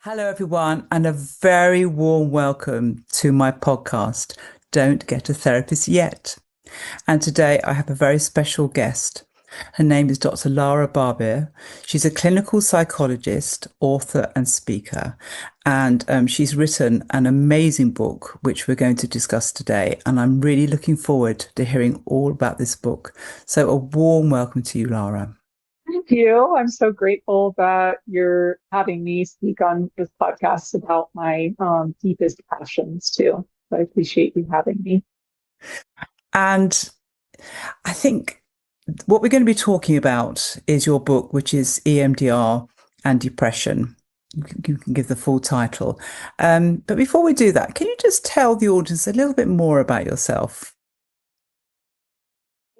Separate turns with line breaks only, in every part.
Hello, everyone, and a very warm welcome to my podcast, Don't Get a Therapist Yet. And today I have a very special guest. Her name is Dr. Lara Barbir. She's a clinical psychologist, author, and speaker. And she's written an amazing book, which we're going to discuss today. And I'm really looking forward to hearing all about this book. So, a warm welcome to you, Lara.
Thank you. I'm so grateful that you're having me speak on this podcast about my deepest passions too. So I appreciate you having me.
And I think what we're going to be talking about is your book, which is EMDR and Depression. You can give the full title. But before we do that, can you just tell the audience a little bit more about yourself?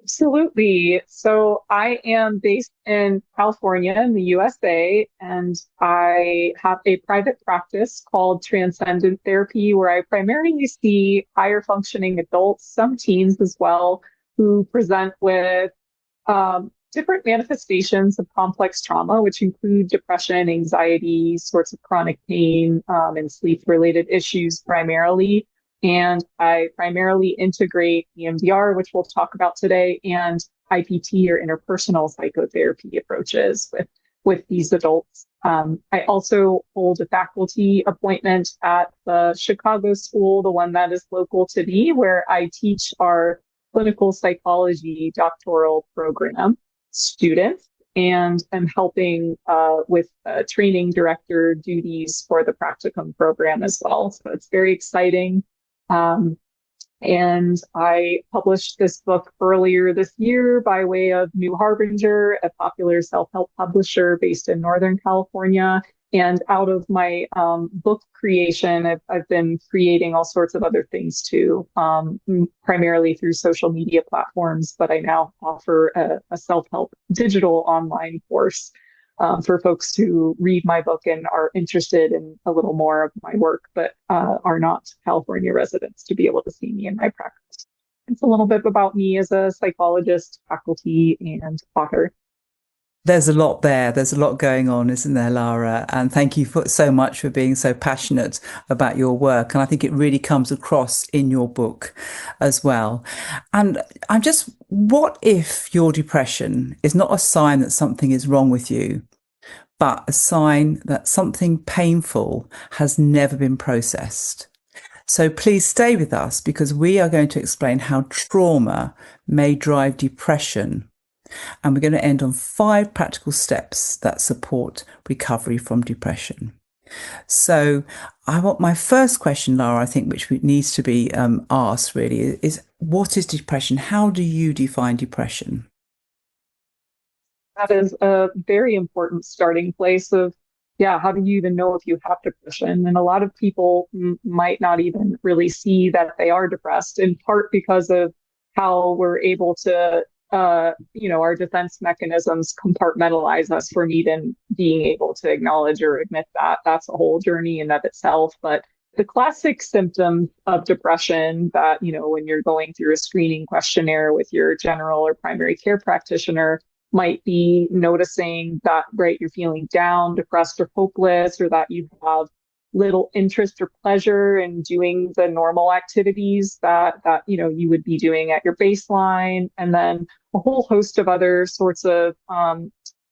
Absolutely. So I am based in California in the USA, and I have a private practice called Transcendent Therapy, where I primarily see higher functioning adults, some teens as well, who present with different manifestations of complex trauma, which include depression, anxiety, sorts of chronic pain, and sleep related issues primarily. And I primarily integrate EMDR, which we'll talk about today, and IPT or interpersonal psychotherapy approaches with these adults. I also hold a faculty appointment at the Chicago school, the one that is local to me, where I teach our clinical psychology doctoral program students, and I'm helping with training director duties for the practicum program as well. So it's very exciting. Um, and I published this book earlier this year by way of New Harbinger, a popular self-help publisher based in Northern California. And out of my book creation, I've been creating all sorts of other things too, primarily through social media platforms. But I now offer a self-help digital online course for folks who read my book and are interested in a little more of my work, but are not California residents to be able to see me in my practice. It's a little bit about me as a psychologist, faculty, and author.
There's a lot there. There's a lot going on, isn't there, Lara? And thank you so much for being so passionate about your work. And I think it really comes across in your book as well. And what if your depression is not a sign that something is wrong with you, but a sign that something painful has never been processed? So please stay with us because we are going to explain how trauma may drive depression, and we're going to end on 5 practical steps that support recovery from depression. So I want my first question, Lara, I think, which needs to be asked really is what is depression? How do you define depression?
That is a very important starting place of, yeah, how do you even know if you have depression? And a lot of people might not even really see that they are depressed, in part because of how we're able to our defense mechanisms compartmentalize us from even being able to acknowledge or admit that. That's a whole journey in of itself. But the classic symptoms of depression that, when you're going through a screening questionnaire with your general or primary care practitioner, might be noticing that, right, you're feeling down, depressed, or hopeless, or that you have little interest or pleasure in doing the normal activities that you would be doing at your baseline, and then a whole host of other sorts of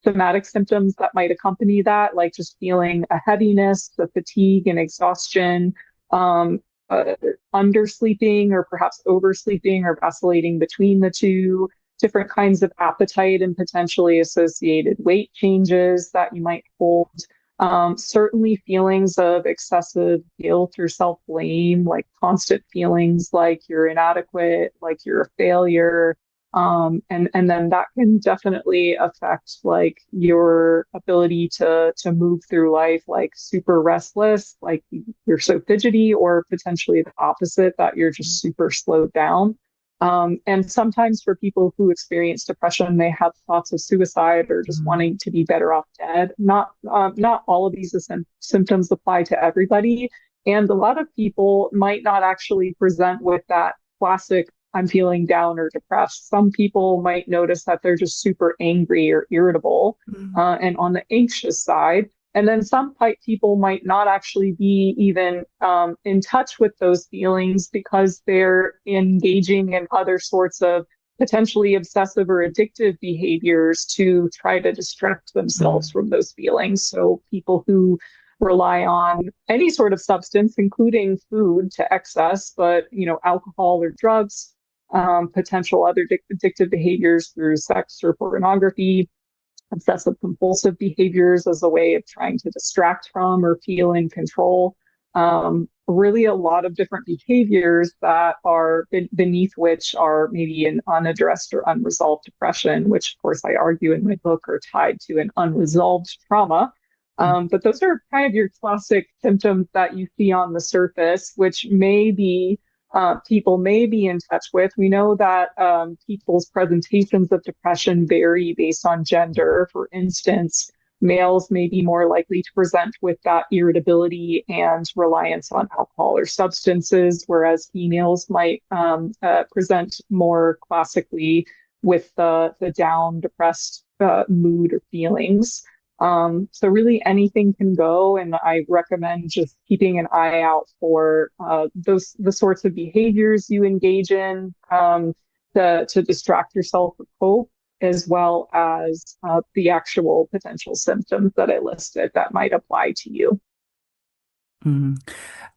somatic symptoms that might accompany that, like just feeling a heaviness, the fatigue and exhaustion, undersleeping or perhaps oversleeping or vacillating between the two, different kinds of appetite and potentially associated weight changes that you might hold. Certainly feelings of excessive guilt or self-blame, like constant feelings like you're inadequate, like you're a failure. And then that can definitely affect like your ability to move through life, like super restless, like you're so fidgety, or potentially the opposite, that you're just super slowed down. And sometimes for people who experience depression, they have thoughts of suicide or just wanting to be better off dead. Not all of these symptoms apply to everybody. And a lot of people might not actually present with that classic, I'm feeling down or depressed. Some people might notice that they're just super angry or irritable.
Mm.
And on the anxious side, And then some people might not actually be even in touch with those feelings because they're engaging in other sorts of potentially obsessive or addictive behaviors to try to distract themselves
Mm.
from those feelings. So people who rely on any sort of substance, including food, to excess, but alcohol or drugs, potential other addictive behaviors through sex or pornography, obsessive compulsive behaviors as a way of trying to distract from or feel in control. Really a lot of different behaviors that are beneath which are maybe an unaddressed or unresolved depression, which of course I argue in my book are tied to an unresolved trauma.
Mm.
But those are kind of your classic symptoms that you see on the surface, which may be people may be in touch with. We know that people's presentations of depression vary based on gender. For instance, males may be more likely to present with that irritability and reliance on alcohol or substances, whereas females might present more classically with the down, depressed mood or feelings. So really anything can go, and I recommend just keeping an eye out for the sorts of behaviors you engage in to distract yourself or cope, as well as the actual potential symptoms that I listed that might apply to you.
Mm.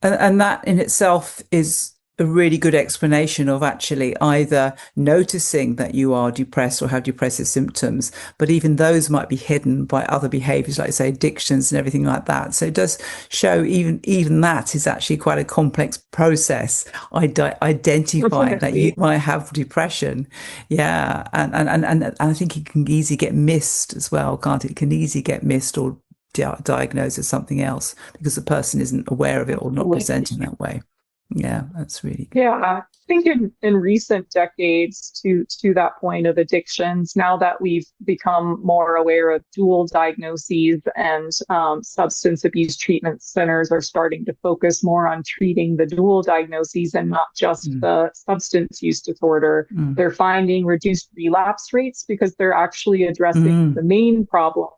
And that in itself is a really good explanation of actually either noticing that you are depressed or have depressive symptoms, but even those might be hidden by other behaviors, like say addictions and everything like that. So it does show even that is actually quite a complex process, identifying that you
Definitely.
might have depression. Yeah. And I think it can easily get missed as well, can't it? It can easily get missed or diagnosed as something else because the person isn't aware of it or not presenting
Absolutely.
that way. Yeah, that's really good.
Yeah, I think in recent decades, to that point of addictions, now that we've become more aware of dual diagnoses and substance abuse treatment centers are starting to focus more on treating the dual diagnoses and not just
Mm,
the substance use disorder,
mm,
they're finding reduced relapse rates because they're actually addressing
mm,
the main problem,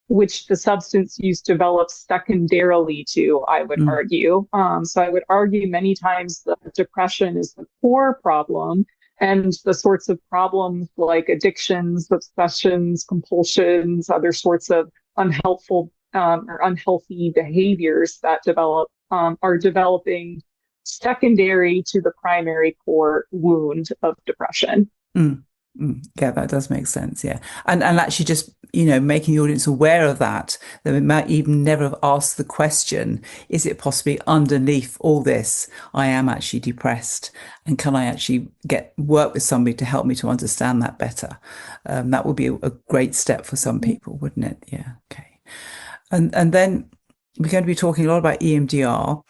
which the substance use develops secondarily to, I would
mm,
argue. So I would argue many times that depression is the core problem, and the sorts of problems like addictions, obsessions, compulsions, other sorts of unhelpful or unhealthy behaviors that develop are developing secondary to the primary core wound of depression.
mm, mm. Yeah, that does make sense. Yeah. And actually just, making the audience aware of that, they might even never have asked the question, is it possibly underneath all this, I am actually depressed? And can I actually work with somebody to help me to understand that better? That would be a great step for some people, wouldn't it? Yeah. Okay. And then we're going to be talking a lot about EMDR.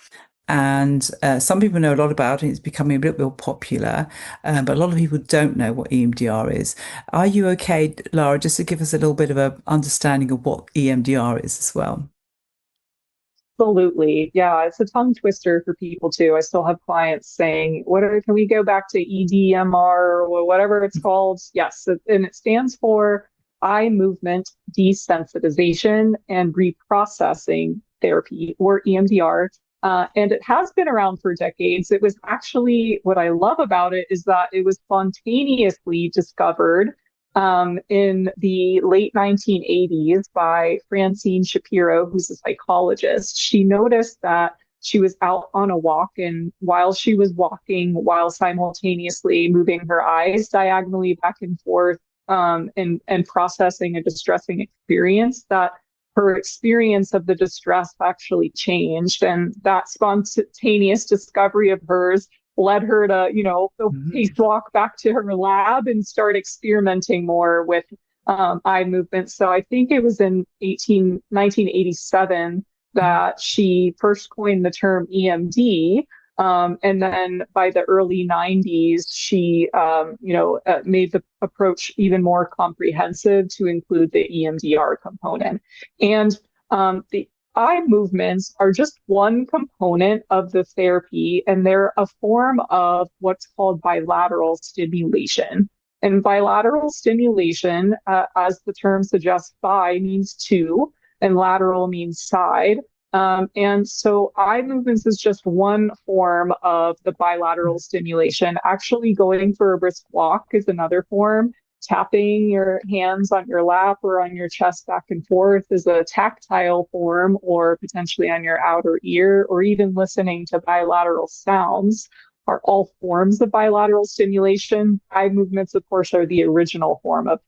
And some people know a lot about it. It's becoming a little bit more popular, but a lot of people don't know what EMDR is. Are you okay, Lara, just to give us a little bit of an understanding of what EMDR is as well?
Absolutely. Yeah, it's a tongue twister for people too. I still have clients saying, can we go back to EDMR or whatever it's called? Yes. And it stands for eye movement desensitization and reprocessing therapy, or EMDR. And it has been around for decades. It was actually, what I love about it is that it was spontaneously discovered in the late 1980s by Francine Shapiro, who's a psychologist. She noticed that she was out on a walk, and while she was walking, while simultaneously moving her eyes diagonally back and forth, and processing a distressing experience, that her experience of the distress actually changed. And that spontaneous discovery of hers led her to,
Mhm.
walk back to her lab and start experimenting more with eye movements. So I think it was in 1987 that she first coined the term EMD. And then by the early 90s, she, made the approach even more comprehensive to include the EMDR component. And the eye movements are just one component of the therapy, and they're a form of what's called bilateral stimulation. And bilateral stimulation, as the term suggests, bi means two, and lateral means side. And so eye movements is just one form of the bilateral stimulation. Actually, going for a brisk walk is another form. Tapping your hands on your lap or on your chest back and forth is a tactile form, or potentially on your outer ear, or even listening to bilateral sounds are all forms of bilateral stimulation. Eye movements, of course, are the original form of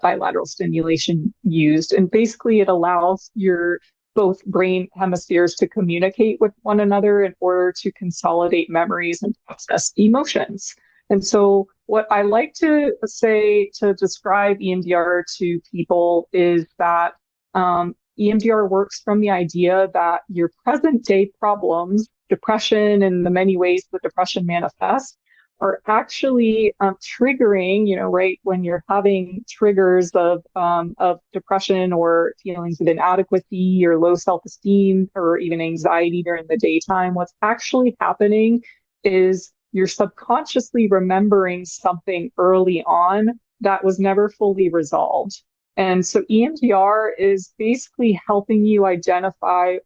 bilateral stimulation used. And basically, it allows your both brain hemispheres to communicate with one another in order to consolidate memories and process emotions. And so, what I like to say to describe EMDR to people is that EMDR works from the idea that your present day problems, depression, and the many ways that depression manifests, are actually triggering, right when you're having triggers of depression or feelings of inadequacy or low self-esteem or even anxiety during the daytime. What's actually happening is you're subconsciously remembering something early on that was never fully resolved. And so EMDR is basically helping you identify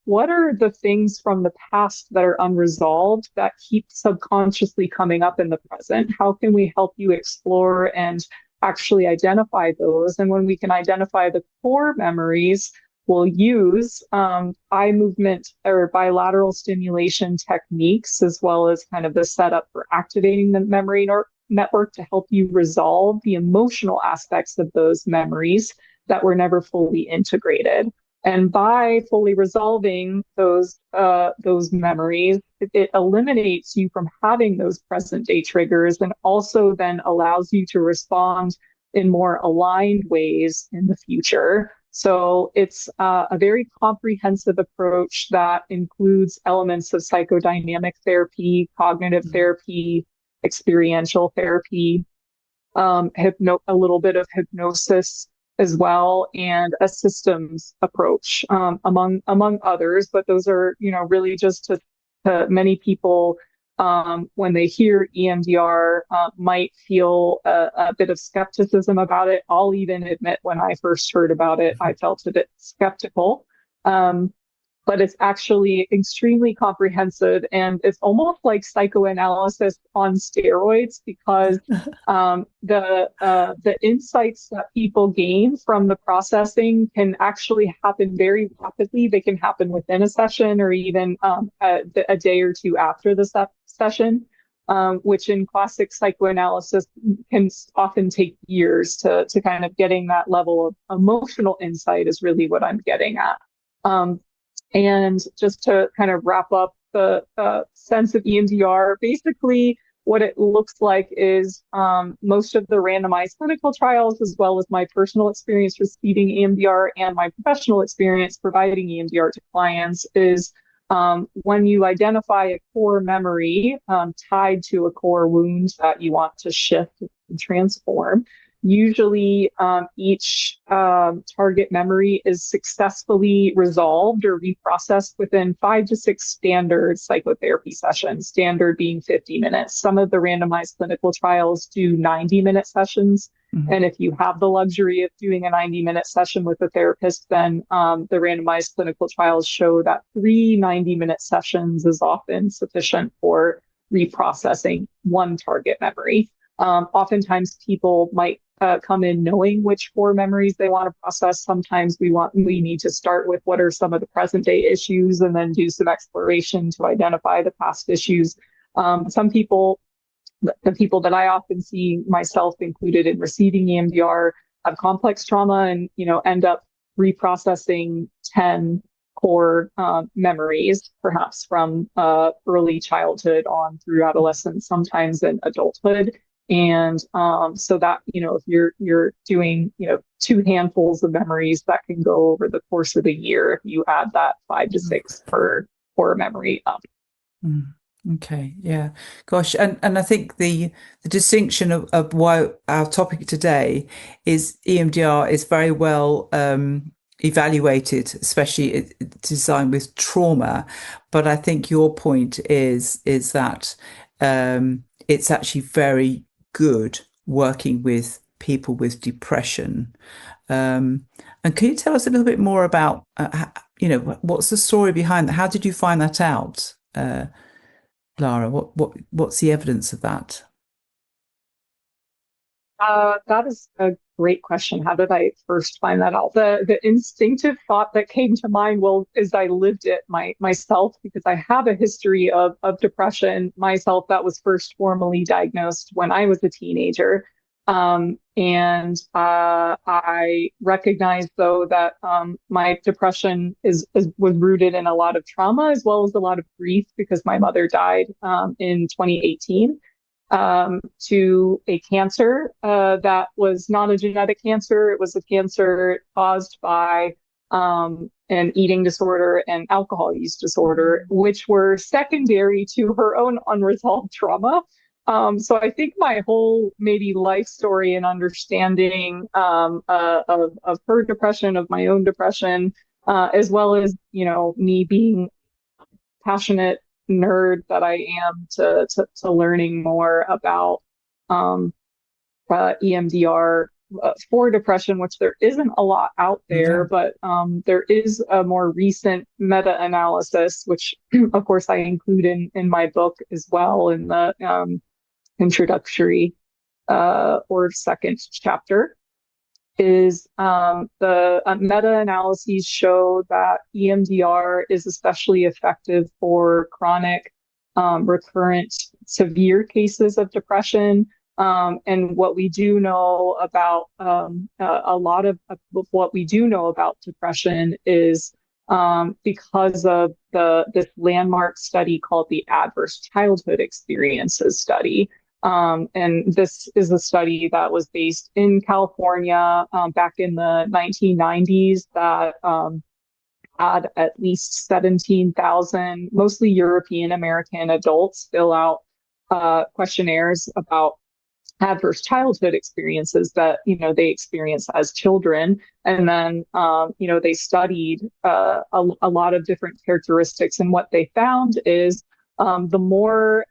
what are the things from the past that are unresolved that keep subconsciously coming up in the present? How can we help you explore and actually identify those? And when we can identify the core memories, we'll use eye movement or bilateral stimulation techniques, as well as kind of the setup for activating the memory network to help you resolve the emotional aspects of those memories that were never fully integrated. And by fully resolving those memories, it eliminates you from having those present day triggers, and also then allows you to respond in more aligned ways in the future. So it's a very comprehensive approach that includes elements of psychodynamic therapy, cognitive therapy, experiential therapy, a little bit of hypnosis as well, and a systems approach, among others. But those are, really just to many people, when they hear EMDR, might feel a bit of skepticism about it. I'll even admit, when I first heard about it, I felt a bit skeptical. But it's actually extremely comprehensive, and it's almost like psychoanalysis on steroids, because the insights that people gain from the processing can actually happen very rapidly. They can happen within a session, or even a day or two after the session, which in classic psychoanalysis can often take years to kind of getting that level of emotional insight is really what I'm getting at. And just to kind of wrap up the sense of EMDR, basically what it looks like is most of the randomized clinical trials, as well as my personal experience receiving EMDR and my professional experience providing EMDR to clients, is when you identify a core memory tied to a core wound that you want to shift and transform. Usually, each target memory is successfully resolved or reprocessed within 5 to 6 standard psychotherapy sessions, standard being 50 minutes. Some of the randomized clinical trials do 90-minute sessions. Mm-hmm. And if you have the luxury of doing a 90-minute session with a therapist, then the randomized clinical trials show that 3 90-minute sessions is often sufficient for reprocessing one target memory. Oftentimes people might come in knowing which core memories they want to process. Sometimes we need to start with what are some of the present day issues, and then do some exploration to identify the past issues. Some people, the people that I often see, myself included in receiving EMDR, have complex trauma and, end up reprocessing 10 core memories, perhaps from early childhood on through adolescence, sometimes in adulthood. And so that, if you're doing, 2 handfuls of memories, that can go over the course of a year if you add that 5 to 6 per core memory up.
Okay, yeah, gosh, and I think the distinction of why our topic today is EMDR is very well evaluated, especially designed with trauma. But I think your point is that it's actually very good working with people with depression. And can you tell us a little bit more about, what's the story behind that? How did you find that out, Lara? What's the evidence of that?
That is a great question. How did I first find that out? The instinctive thought that came to mind, well, is I lived it myself, because I have a history of depression myself that was first formally diagnosed when I was a teenager. And I recognize, though, that my depression was rooted in a lot of trauma as well as a lot of grief, because my mother died in 2018 to a cancer that was not a genetic cancer. It was a cancer caused by an eating disorder and alcohol use disorder, which were secondary to her own unresolved trauma. So I think my whole maybe life story and understanding of her depression, of my own depression, as well as, me being passionate nerd that I am to learning more about EMDR for depression, which there isn't a lot out there,
Yeah.
but there is a more recent meta-analysis, which of course I include in my book as well, in the introductory or second chapter. Is the meta-analyses show that EMDR is especially effective for chronic, recurrent, severe cases of depression. And what we do know about a lot of what we do know about depression is because of this landmark study called the Adverse Childhood Experiences Study. And this is a study that was based in California back in the 1990s that had at least 17,000, mostly European American adults, fill out questionnaires about adverse childhood experiences that they experienced as children. And then they studied a lot of different characteristics, and what they found is the more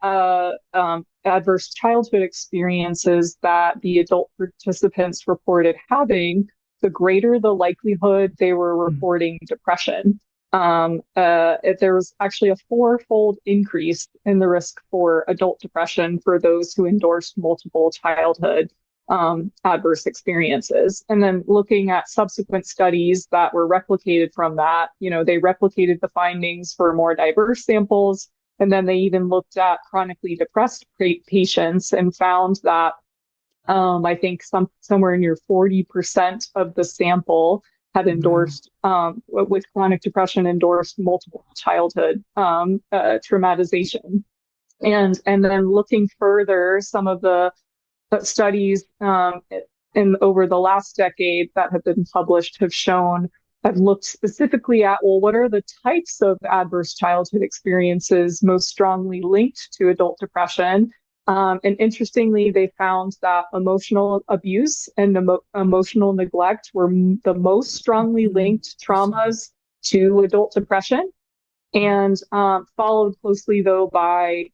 adverse childhood experiences that the adult participants reported having, the greater the likelihood they were reporting depression. There was actually a fourfold increase in the risk for adult depression for those who endorsed multiple childhood adverse experiences. And then looking at subsequent studies that were replicated from that, they replicated the findings for more diverse samples. And then they even looked at chronically depressed patients and found that I think somewhere near 40% of the sample had endorsed, with chronic depression, endorsed multiple childhood traumatization. And then looking further, some of the studies over the last decade that have been published have looked specifically at, well, what are the types of adverse childhood experiences most strongly linked to adult depression? And interestingly, they found that emotional abuse and emotional neglect were the most strongly linked traumas to adult depression, and followed closely, though, by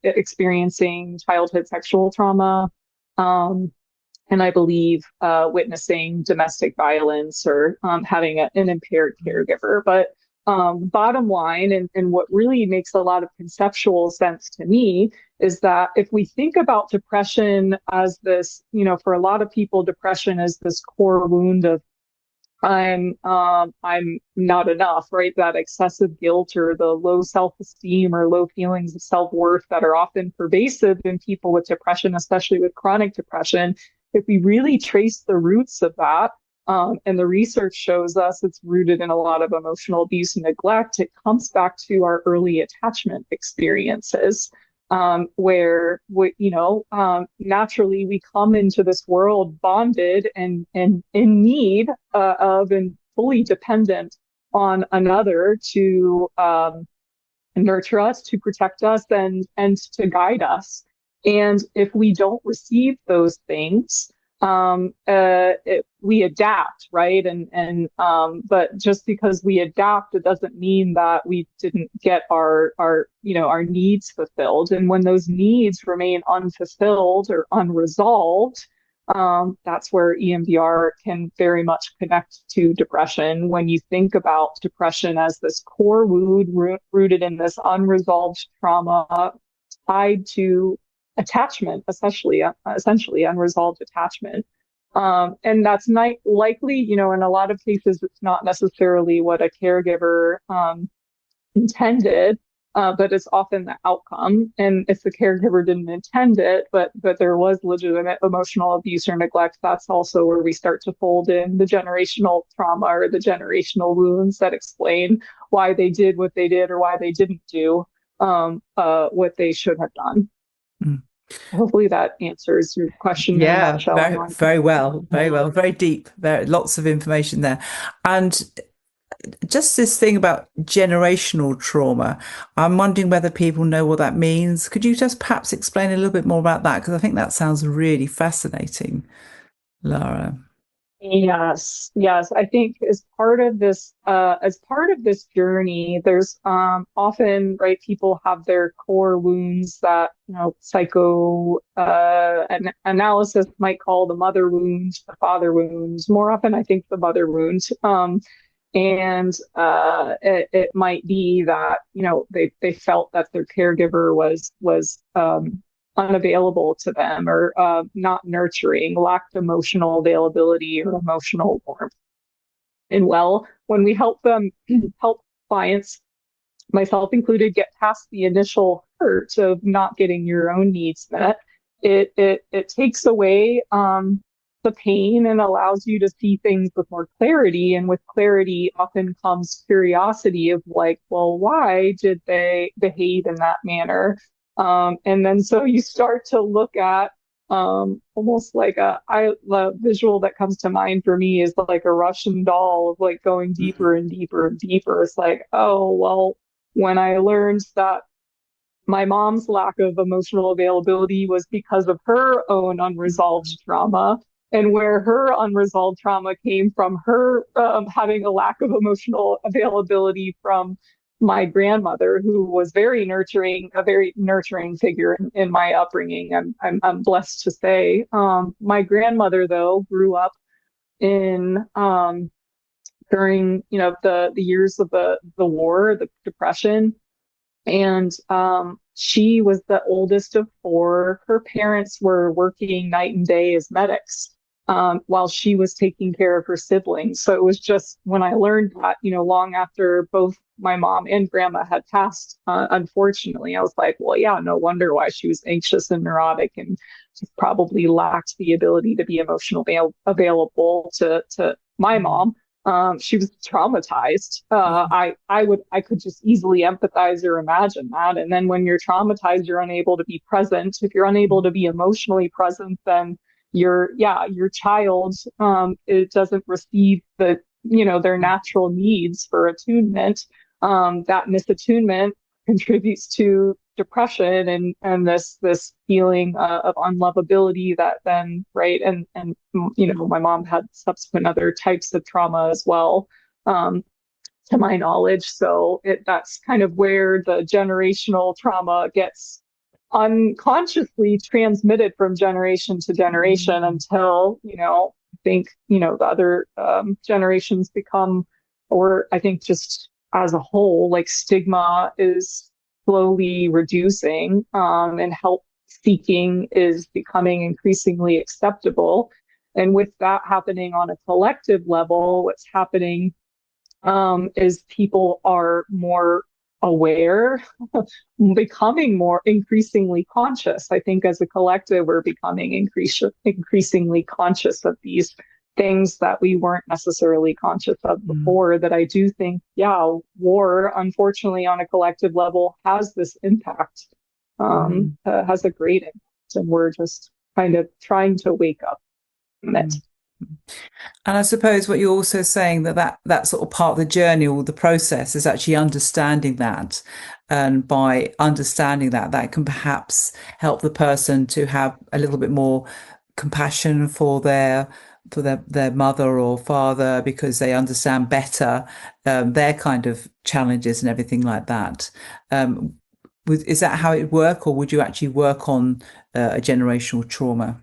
experiencing childhood sexual trauma, and I believe witnessing domestic violence or having an impaired caregiver. But bottom line, and what really makes a lot of conceptual sense to me, is that if we think about depression as this, for a lot of people, depression is this core wound of I'm not enough, right? That excessive guilt or the low self-esteem or low feelings of self-worth that are often pervasive in people with depression, especially with chronic depression. If we really trace the roots of that, and the research shows us it's rooted in a lot of emotional abuse and neglect, it comes back to our early attachment experiences, where naturally we come into this world bonded and in need of and fully dependent on another to nurture us, to protect us, and to guide us. And if we don't receive those things, we adapt, right? But just because we adapt, it doesn't mean that we didn't get our needs fulfilled. And when those needs remain unfulfilled or unresolved, That's where EMDR can very much connect to depression. When you think about depression as this core wound rooted in this unresolved trauma tied to attachment, essentially unresolved attachment. And that's not likely, in a lot of cases, it's not necessarily what a caregiver intended, but it's often the outcome. And if the caregiver didn't intend it, but there was legitimate emotional abuse or neglect, that's also where we start to fold in the generational trauma or the generational wounds that explain why they did what they did or why they didn't do what they should have done.
Mm.
Hopefully that answers your question in a
Yeah,
nutshell. I
very,
know I
very well, very well, very deep, very lots of information there. And just this thing about generational trauma, I'm wondering whether people know what that means. Could you just perhaps explain a little bit more about that? Because I think that sounds really fascinating, Lara.
Yes, yes. I think as part of this journey, there's often, right, people have their core wounds that, analysis might call the mother wound, the father wounds. More often, I think the mother wound. And it might be that, they felt that their caregiver was unavailable to them or not nurturing, lacked emotional availability or emotional warmth. And well, when we help them, help clients, myself included, get past the initial hurt of not getting your own needs met, it takes away the pain and allows you to see things with more clarity. And with clarity often comes curiosity of like, well, why did they behave in that manner? And then so you start to look at almost like the visual that comes to mind for me is like a Russian doll of like going deeper and deeper and deeper. It's like, oh, well, when I learned that my mom's lack of emotional availability was because of her own unresolved trauma, and where her unresolved trauma came from her having a lack of emotional availability from my grandmother, who was a very nurturing figure in my upbringing. I'm blessed to say. My grandmother, though, grew up in during the years of the war, the Depression, and she was the oldest of four. Her parents were working night and day as medics while she was taking care of her siblings. So it was just when I learned that, long after both my mom and grandma had passed, unfortunately, I was like, well, yeah, no wonder why she was anxious and neurotic and just probably lacked the ability to be emotionally available to my mom. She was traumatized. I could just easily empathize or imagine that. And then when you're traumatized, you're unable to be present. If you're unable to be emotionally present, then your child, it doesn't receive their natural needs for attunement. That misattunement contributes to depression and this feeling of unlovability that then, right, and my mom had subsequent other types of trauma as well, to my knowledge. So that's kind of where the generational trauma gets unconsciously transmitted from generation to generation until, I think, the other generations become, or I think just as a whole, like stigma is slowly reducing, and help seeking is becoming increasingly acceptable. And with that happening on a collective level, what's happening is people are more aware, becoming more increasingly conscious. I think as a collective, we're becoming increasingly conscious of these things that we weren't necessarily conscious of before. That I do think, yeah, war, unfortunately, on a collective level, has this impact, has a great impact, and we're just kind of trying to wake up from it.
And I suppose what you're also saying that sort of part of the journey or the process is actually understanding that. And by understanding that can perhaps help the person to have a little bit more compassion for their mother or father because they understand better their kind of challenges and everything like that. Is that how it would work, or would you actually work on a generational trauma?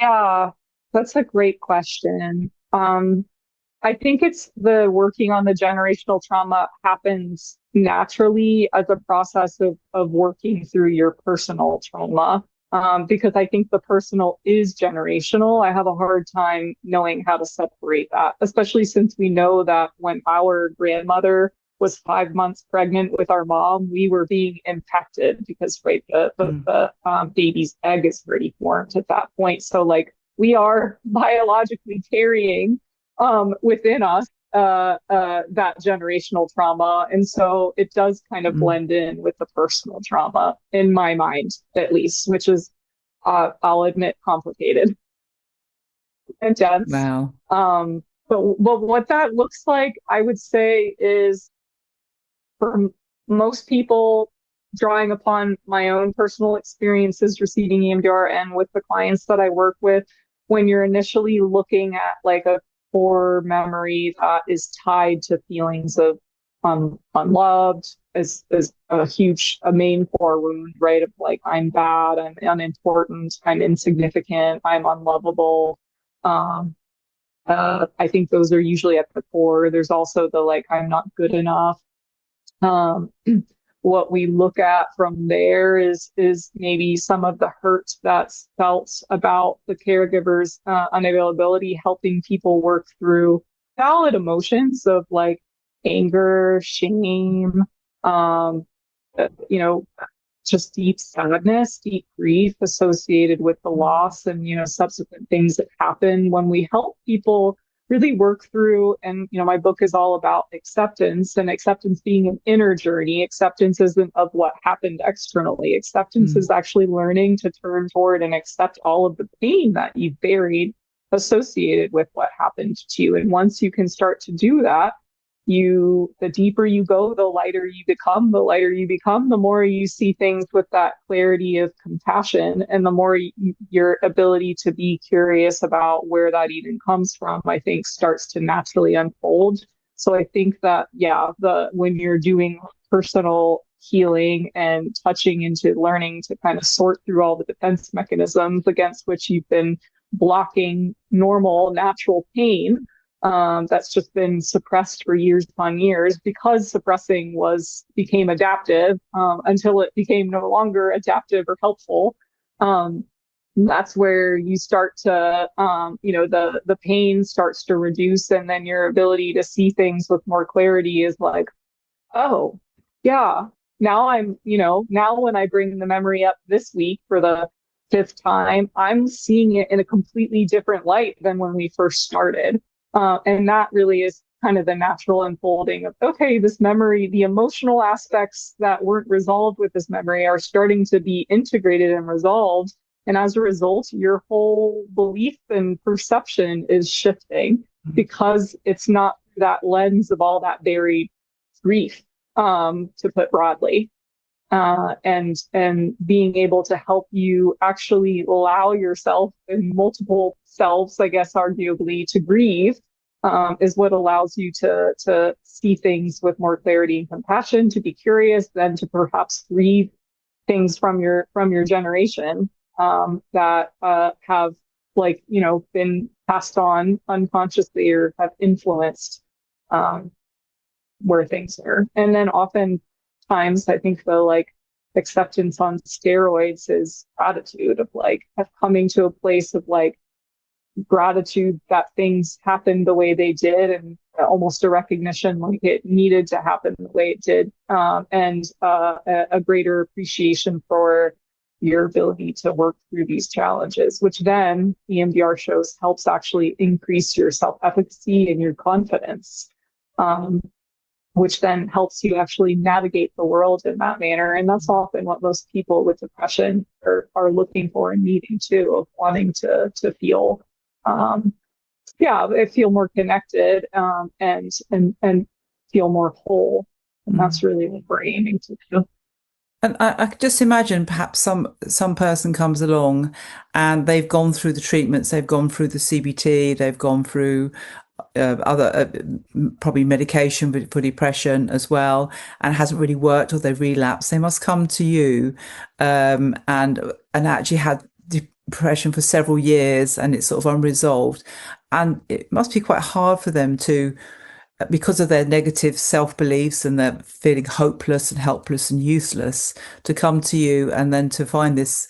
Yeah, that's a great question. I think it's the working on the generational trauma happens naturally as a process of working through your personal trauma. Because I think the personal is generational. I have a hard time knowing how to separate that, especially since we know that when our grandmother was 5 months pregnant with our mom, we were being impacted because right,
Mm,
the baby's egg is already formed at that point. So like we are biologically carrying within us that generational trauma. And so it does kind of
mm.
blend in with the personal trauma in my mind, at least, which is, I'll admit, complicated and dense.
Wow.
But what that looks like, I would say, is for most people, drawing upon my own personal experiences receiving EMDR and with the clients that I work with, when you're initially looking at like a core memory that is tied to feelings of unloved, is a main core wound, right? Of like, I'm bad, I'm unimportant, I'm insignificant, I'm unlovable. Um, I think those are usually at the core. There's also the like, I'm not good enough. Um, what we look at from there is maybe some of the hurt that's felt about the caregiver's unavailability, helping people work through valid emotions of like anger, shame, um, you know, just deep sadness, deep grief associated with the loss and, subsequent things that happen when we help people really work through. And, my book is all about acceptance, and acceptance being an inner journey. Acceptance isn't of what happened externally. Acceptance
Mm.
is actually learning to turn toward and accept all of the pain that you've buried associated with what happened to you. And once you can start to do that, the deeper you go, the lighter you become. The lighter you become, the more you see things with that clarity of compassion, and the more your ability to be curious about where that even comes from, I think, starts to naturally unfold. So I think that, yeah, the when you're doing personal healing and touching into learning to kind of sort through all the defense mechanisms against which you've been blocking normal, natural pain, that's just been suppressed for years upon years, because suppressing became adaptive, until it became no longer adaptive or helpful. Um, that's where you start to, the pain starts to reduce, and then your ability to see things with more clarity is like, oh, yeah, now when I bring the memory up this week for the fifth time, I'm seeing it in a completely different light than when we first started. And that really is kind of the natural unfolding of, okay, this memory, the emotional aspects that weren't resolved with this memory are starting to be integrated and resolved. And as a result, your whole belief and perception is shifting, because it's not that lens of all that buried grief, to put broadly. And being able to help you actually allow yourself and multiple selves, I guess, arguably, to grieve, is what allows you to see things with more clarity and compassion, to be curious, then to perhaps grieve things from your generation, that have, like, been passed on unconsciously or have influenced, um, where things are. And then oftentimes, I think the like acceptance on steroids is gratitude, of like of coming to a place of like gratitude that things happened the way they did, and almost a recognition like it needed to happen the way it did, and a greater appreciation for your ability to work through these challenges, which then EMDR shows helps actually increase your self-efficacy and your confidence, um, which then helps you actually navigate the world in that manner. And that's often what most people with depression are looking for and needing too, of wanting to feel, um, yeah, they feel more connected, and feel more whole. And that's
Mm.
really what we're aiming to do.
And I could just imagine perhaps some person comes along and they've gone through the treatments, they've gone through the CBT, they've gone through other probably medication for depression as well, and hasn't really worked, or they've relapsed. They must come to you, and actually had depression for several years and it's sort of unresolved. And it must be quite hard for them to, because of their negative self-beliefs and they're feeling hopeless and helpless and useless, to come to you and then to find this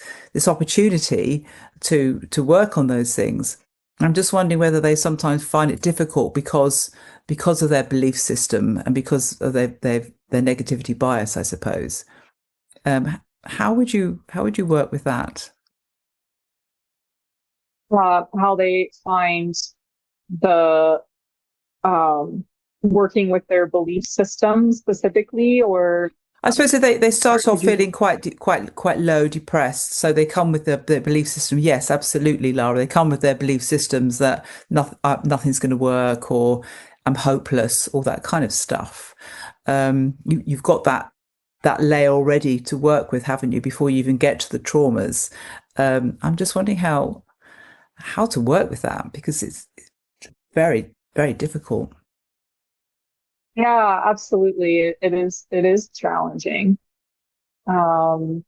opportunity to work on those things. I'm just wondering whether they sometimes find it difficult because of their belief system and because of their negativity bias, I suppose. How would you work with that?
How they find the working with their belief system specifically, or
I suppose they
sorry,
start
could
off
you?
feeling quite low, depressed. So they come with their belief system. Yes, absolutely, Lara. They come with their belief systems that nothing's going to work, or I'm hopeless, all that kind of stuff. You've got that layer already to work with, haven't you? Before you even get to the traumas. I'm just wondering how to work with that because it's very, very difficult.
Yeah, absolutely. It is challenging. Um,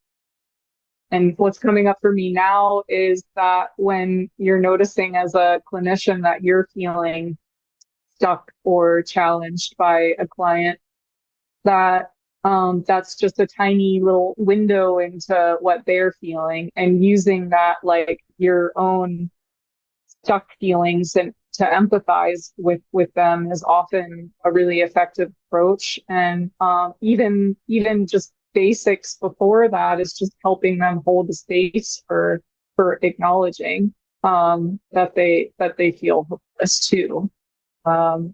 and what's coming up for me now is that when you're noticing as a clinician that you're feeling stuck or challenged by a client, that that's just a tiny little window into what they're feeling, and using that like your own stuck feelings and to empathize with them is often a really effective approach. And even just basics before that is just helping them hold the space for acknowledging that they feel hopeless too.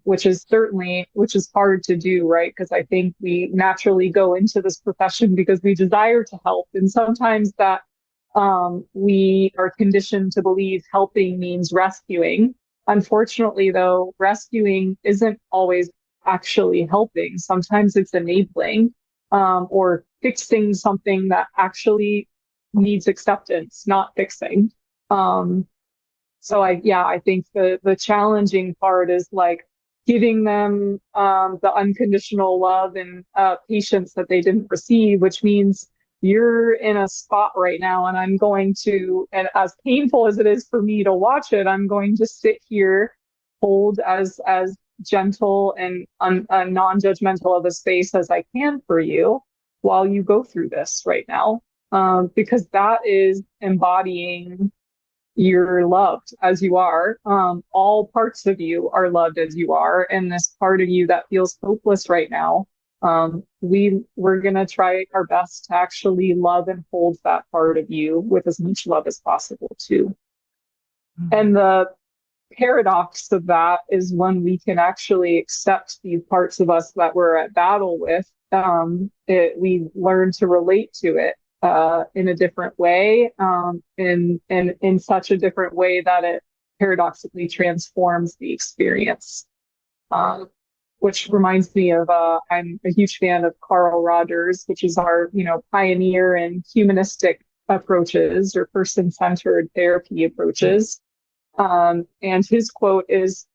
Which is hard to do, right? Because I think we naturally go into this profession because we desire to help. And sometimes that we are conditioned to believe helping means rescuing. Unfortunately, though, rescuing isn't always actually helping. Sometimes it's enabling, or fixing something that actually needs acceptance, not fixing. Um, so I think the challenging part is like giving them the unconditional love and patience that they didn't receive, which means you're in a spot right now, and I'm going to, and as painful as it is for me to watch it, I'm going to sit here, hold as gentle and non-judgmental of a space as I can for you while you go through this right now, because that is embodying you're loved as you are. All parts of you are loved as you are. And this part of you that feels hopeless right now, we're gonna try our best to actually love and hold that part of you with as much love as possible too. And the paradox of that is when we can actually accept these parts of us that we're at battle with, we learn to relate to it in a different way, in such a different way that it paradoxically transforms the experience. Um, which reminds me of I'm a huge fan of Carl Rogers, which is our pioneer in humanistic approaches or person-centered therapy approaches. And his quote is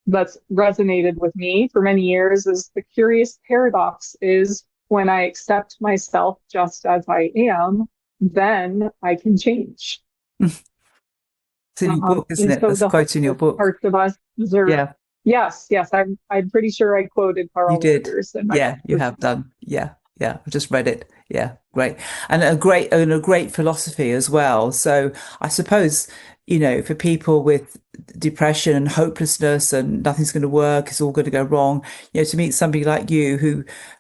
that's resonated with me for many years is the curious paradox is when I accept myself just as I am, then I can change.
It's in your book, isn't
And
it?
so
That's a
the
quote in your
hopeless
book.
parts of us deserve,
Yeah,
yes, I'm pretty sure I quoted
you
Carl
did.
Rogers in my
Yeah, you
book.
have done. Yeah, yeah. I just read it. Yeah, great. And a great philosophy as well. So I suppose, for people with depression and hopelessness and nothing's going to work, it's all going to go wrong, to meet somebody like you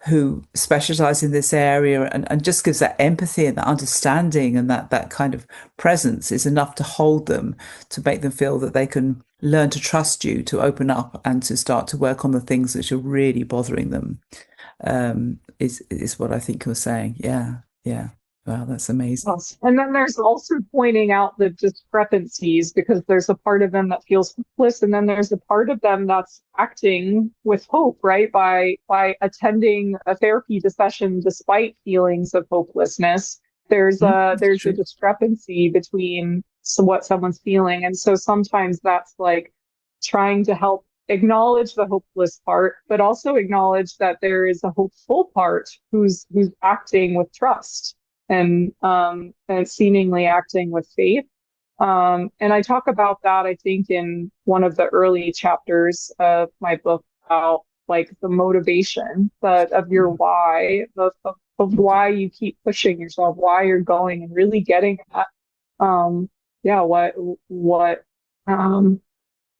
who specialize in this area and just gives that empathy and that understanding and that kind of presence is enough to hold them, to make them feel that they can learn to trust you, to open up and to start to work on the things that are really bothering them. Is what I think you're saying. Yeah, yeah. Wow, that's amazing.
Yes. And then there's also pointing out the discrepancies because there's a part of them that feels hopeless, and then there's a part of them that's acting with hope, right? By attending a therapy session despite feelings of hopelessness. There's a
That's
there's a
true.
discrepancy between what someone's feeling. And so sometimes that's like trying to help acknowledge the hopeless part, but also acknowledge that there is a hopeful part who's acting with trust and seemingly acting with faith. And I talk about that, I think, in one of the early chapters of my book about like the motivation of your why, of why you keep pushing yourself, why you're going and really getting at, yeah, um,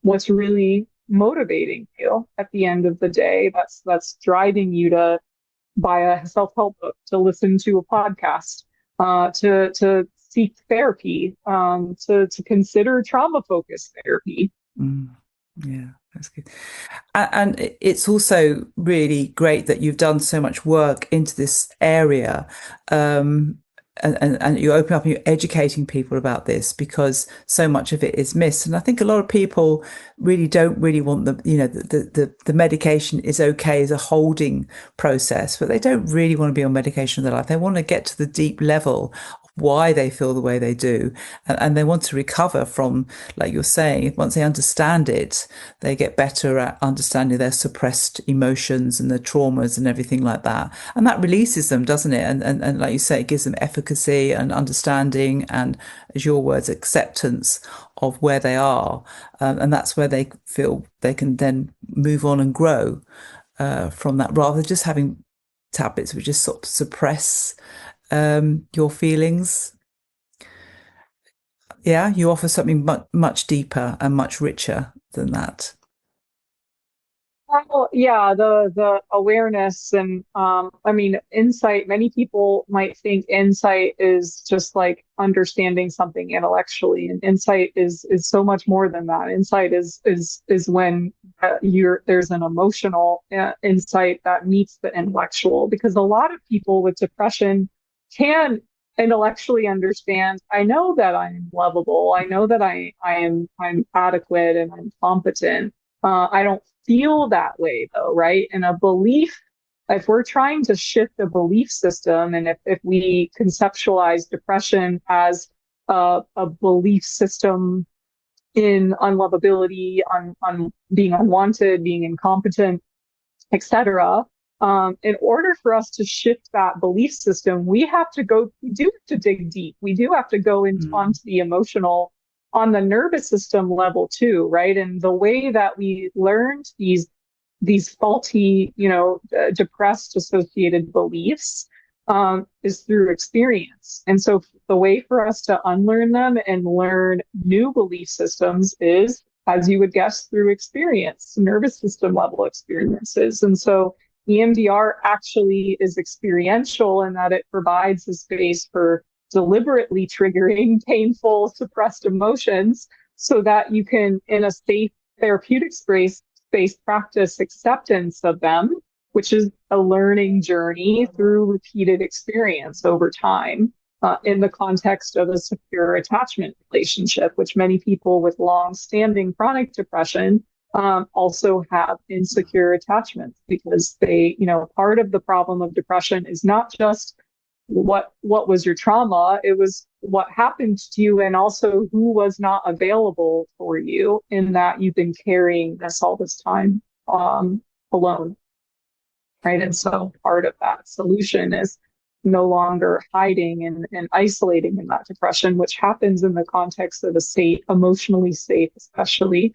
what's really motivating you at the end of the day. That's driving you to buy a self-help book, to listen to a podcast, to seek therapy, to consider trauma-focused therapy.
Mm. Yeah, that's good. And it's also really great that you've done so much work into this area. And you open up and you're educating people about this because so much of it is missed. And I think a lot of people really don't really want the medication is okay as a holding process, but they don't really want to be on medication in their life. They want to get to the deep level why they feel the way they do, and they want to recover from, like you're saying, once they understand it, they get better at understanding their suppressed emotions and their traumas and everything like that, and that releases them, doesn't it? And like you say, it gives them efficacy and understanding and, as your words, acceptance of where they are, and that's where they feel they can then move on and grow from that, rather than just having tablets which just sort of suppress your feelings. Yeah, you offer something much deeper and much richer than that.
Well, yeah, the awareness and I mean insight, many people might think insight is just like understanding something intellectually, and insight is so much more than that. Insight is when there's an emotional insight that meets the intellectual, because a lot of people with depression can intellectually understand, I know that I'm lovable, I know that I'm adequate and I'm competent. I don't feel that way though, right? And a belief, if we're trying to shift a belief system, and if we conceptualize depression as a belief system in unlovability, on being unwanted, being incompetent, etc., in order for us to shift that belief system, we do have to dig deep. We do have to go onto the emotional, on the nervous system level too, right? And the way that we learned these faulty, depressed associated beliefs, is through experience. And so the way for us to unlearn them and learn new belief systems is, as you would guess, through experience, nervous system level experiences. And so EMDR actually is experiential in that it provides a space for deliberately triggering painful, suppressed emotions so that you can, in a safe therapeutic space, practice acceptance of them, which is a learning journey through repeated experience over time. In the context of a secure attachment relationship, which many people with long-standing chronic depression also have insecure attachments, because they, part of the problem of depression is not just what was your trauma, it was what happened to you, and also who was not available for you, in that you've been carrying this all this time alone, right? And so part of that solution is no longer hiding and isolating in that depression, which happens in the context of a safe, emotionally safe, especially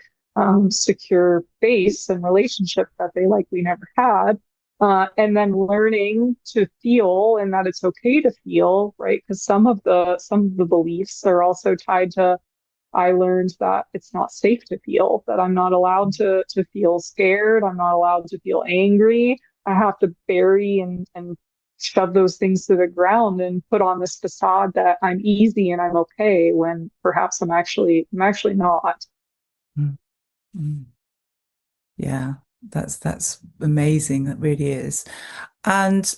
secure base and relationship that they likely never had. And then learning to feel, and that it's okay to feel, right? Because some of the beliefs are also tied to, I learned that it's not safe to feel, that I'm not allowed to feel scared, I'm not allowed to feel angry. I have to bury and shove those things to the ground and put on this facade that I'm easy and I'm okay, when perhaps I'm actually not.
Mm. Yeah, that's amazing. That really is. And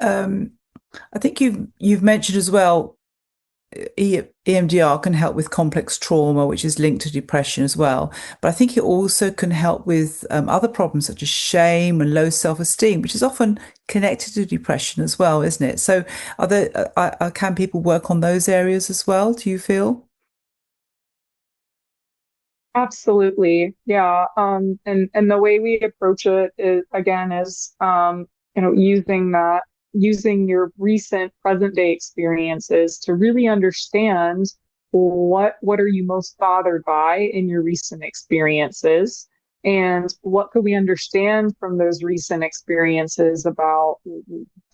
I think you've mentioned as well, EMDR can help with complex trauma, which is linked to depression as well. But I think it also can help with other problems such as shame and low self-esteem, which is often connected to depression as well, isn't it? So, can people work on those areas as well, do you feel?
Absolutely. Yeah. And the way we approach it is, again, using your recent present day experiences to really understand what are you most bothered by in your recent experiences? And what could we understand from those recent experiences about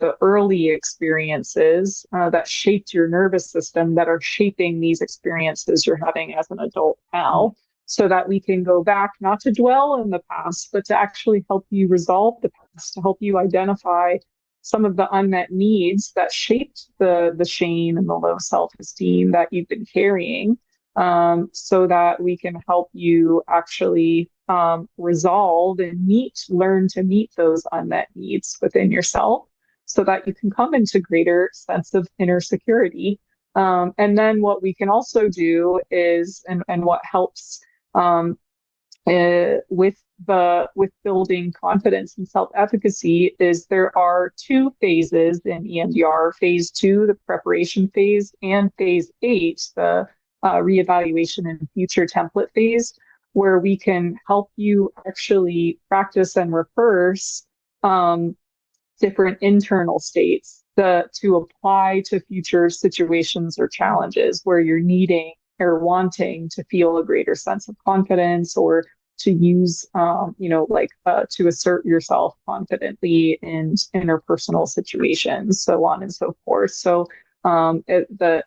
the early experiences that shaped your nervous system that are shaping these experiences you're having as an adult now, so that we can go back, not to dwell in the past, but to actually help you resolve the past, to help you identify some of the unmet needs that shaped the shame and the low self-esteem that you've been carrying, so that we can help you actually resolve and learn to meet those unmet needs within yourself, so that you can come into greater sense of inner security. And then what we can also do is, and what helps with building confidence and self-efficacy, is there are two phases in EMDR: phase 2, the preparation phase, and phase 8, the reevaluation and future template phase, where we can help you actually practice and rehearse different internal states to apply to future situations or challenges where you're needing or wanting to feel a greater sense of confidence, or to use, to assert yourself confidently in interpersonal situations, so on and so forth. So EMDR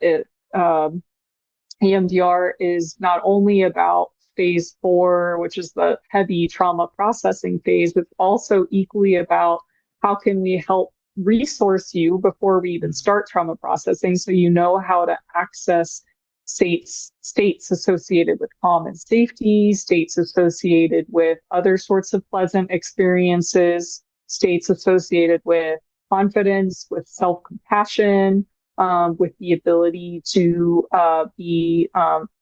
is not only about phase 4, which is the heavy trauma processing phase, it's also equally about how can we help resource you before we even start trauma processing, so you know how to access states associated with calm and safety, states associated with other sorts of pleasant experiences, states associated with confidence, with self-compassion, with the ability to be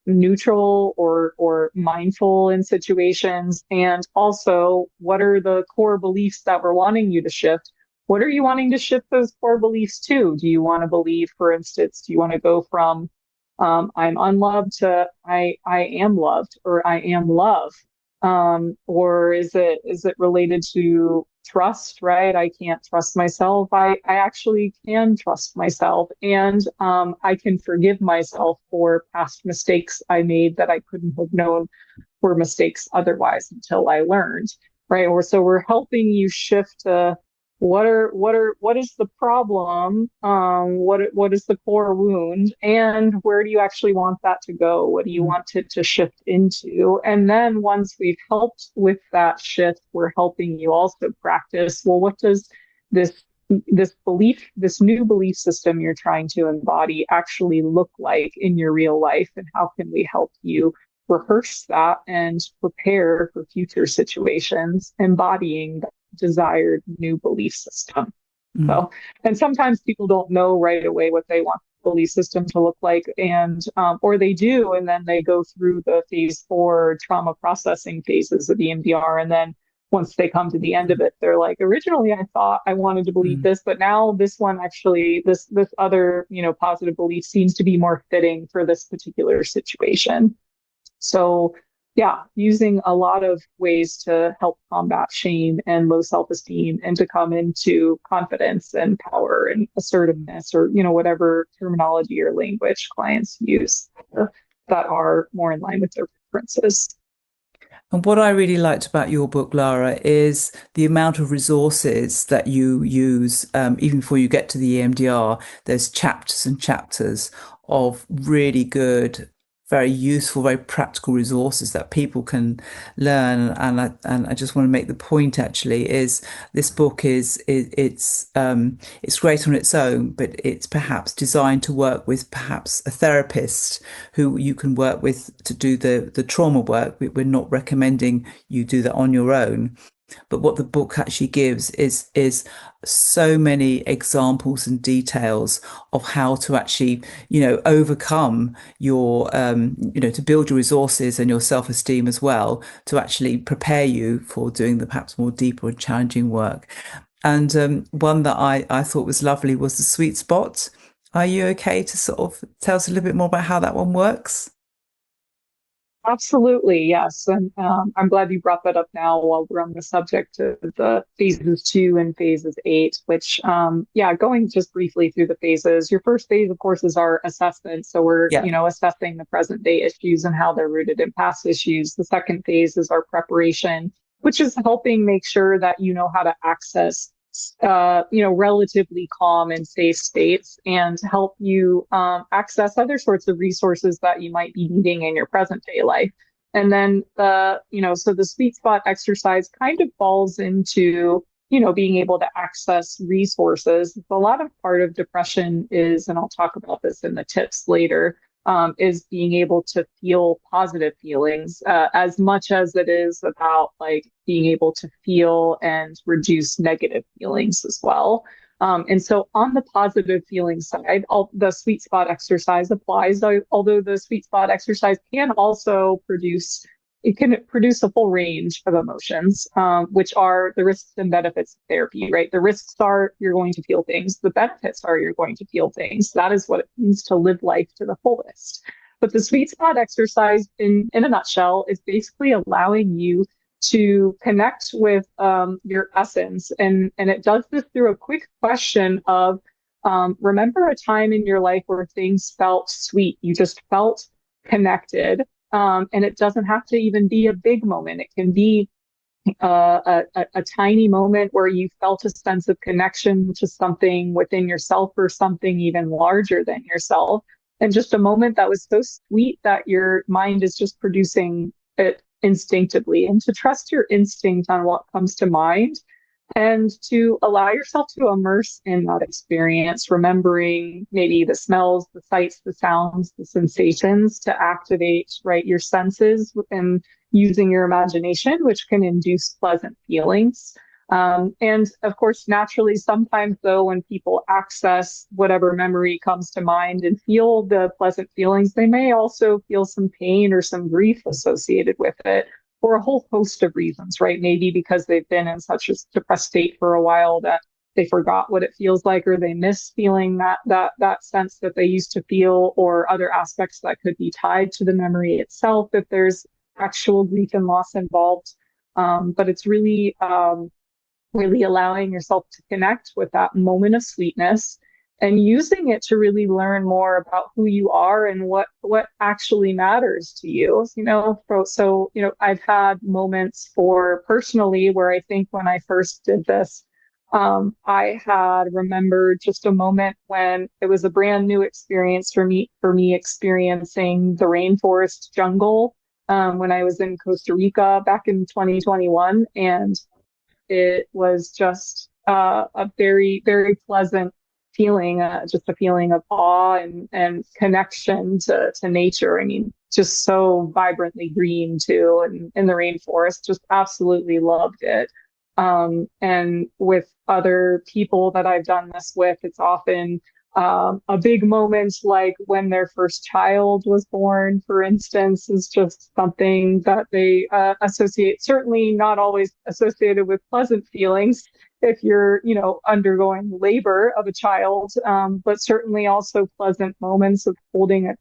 neutral or mindful in situations. And also, what are the core beliefs that we're wanting you to shift? What are you wanting to shift those core beliefs to? Do you want to believe, for instance, do you want to go from I'm unloved to I am loved, or I am love? Or is it related to trust, right? I can't trust myself. I actually can trust myself, and I can forgive myself for past mistakes I made that I couldn't have known were mistakes otherwise until I learned, right? Or so we're helping you shift to what is the problem? What is the core wound, and where do you actually want that to go? What do you want it to shift into? And then once we've helped with that shift, we're helping you also practice, well, what does this this new belief system you're trying to embody actually look like in your real life, and how can we help you rehearse that and prepare for future situations embodying desired new belief system. So, and sometimes people don't know right away what they want the belief system to look like, and or they do, and then they go through the phase 4 trauma processing phases of EMDR, and then once they come to the end of it, they're like, originally I thought I wanted to believe this, but now this one actually, this other, positive belief seems to be more fitting for this particular situation. So yeah, using a lot of ways to help combat shame and low self-esteem, and to come into confidence and power and assertiveness, or, whatever terminology or language clients use that are more in line with their preferences.
And what I really liked about your book, Lara, is the amount of resources that you use, even before you get to the EMDR. There's chapters and chapters of really good, very useful, very practical resources that people can learn. And I just want to make the point, actually, is this book it's great on its own, but it's perhaps designed to work with perhaps a therapist who you can work with to do the trauma work. We're not recommending you do that on your own. But what the book actually gives is so many examples and details of how to actually, overcome your, to build your resources and your self-esteem as well, to actually prepare you for doing the perhaps more deeper and challenging work. And one that I thought was lovely was the sweet spot. Are you okay to sort of tell us a little bit more about how that one works?
Absolutely, yes. And I'm glad you brought that up now while we're on the subject of the phases 2 and phases 8, which, yeah, going just briefly through the phases. Your first phase, of course, is our assessment. So we're,
Yeah.
assessing the present day issues and how they're rooted in past issues. The second phase is our preparation, which is helping make sure that you know how to access relatively calm and safe states and help you access other sorts of resources that you might be needing in your present day life. And then so the sweet spot exercise kind of falls into, being able to access resources. A lot of part of depression is, and I'll talk about this in the tips later, is being able to feel positive feelings as much as it is about like being able to feel and reduce negative feelings as well. And so on the positive feeling side, the sweet spot exercise applies, although the sweet spot exercise can also produce a full range of emotions, which are the risks and benefits of therapy, right? The risks are you're going to feel things. The benefits are you're going to feel things. That is what it means to live life to the fullest. But the sweet spot exercise, in a nutshell, is basically allowing you to connect with your essence. And it does this through a quick question of remember a time in your life where things felt sweet. You just felt connected. And it doesn't have to even be a big moment. It can be a tiny moment where you felt a sense of connection to something within yourself or something even larger than yourself. And just a moment that was so sweet that your mind is just producing it instinctively. And to trust your instinct on what comes to mind and to allow yourself to immerse in that experience, remembering maybe the smells, the sights, the sounds, the sensations to activate, right, your senses and using your imagination, which can induce pleasant feelings. And of course, naturally, sometimes though, when people access whatever memory comes to mind and feel the pleasant feelings, they may also feel some pain or some grief associated with it for a whole host of reasons, right? Maybe because they've been in such a depressed state for a while that they forgot what it feels like, or they miss feeling that sense that they used to feel, or other aspects that could be tied to the memory itself if there's actual grief and loss involved. But it's really allowing yourself to connect with that moment of sweetness and using it to really learn more about who you are and what actually matters to you. I've had moments for personally where I think when I first did this, I had remembered just a moment when it was a brand new experience for me experiencing the rainforest jungle when I was in Costa Rica back in 2021. And it was just a very, very pleasant feeling, just a feeling of awe and connection to nature. I mean, just so vibrantly green too, and in the rainforest, just absolutely loved it. And with other people that I've done this with, it's often a big moment like when their first child was born, for instance, is just something that they associate, certainly not always associated with pleasant feelings if you're, undergoing labor of a child, but certainly also pleasant moments of holding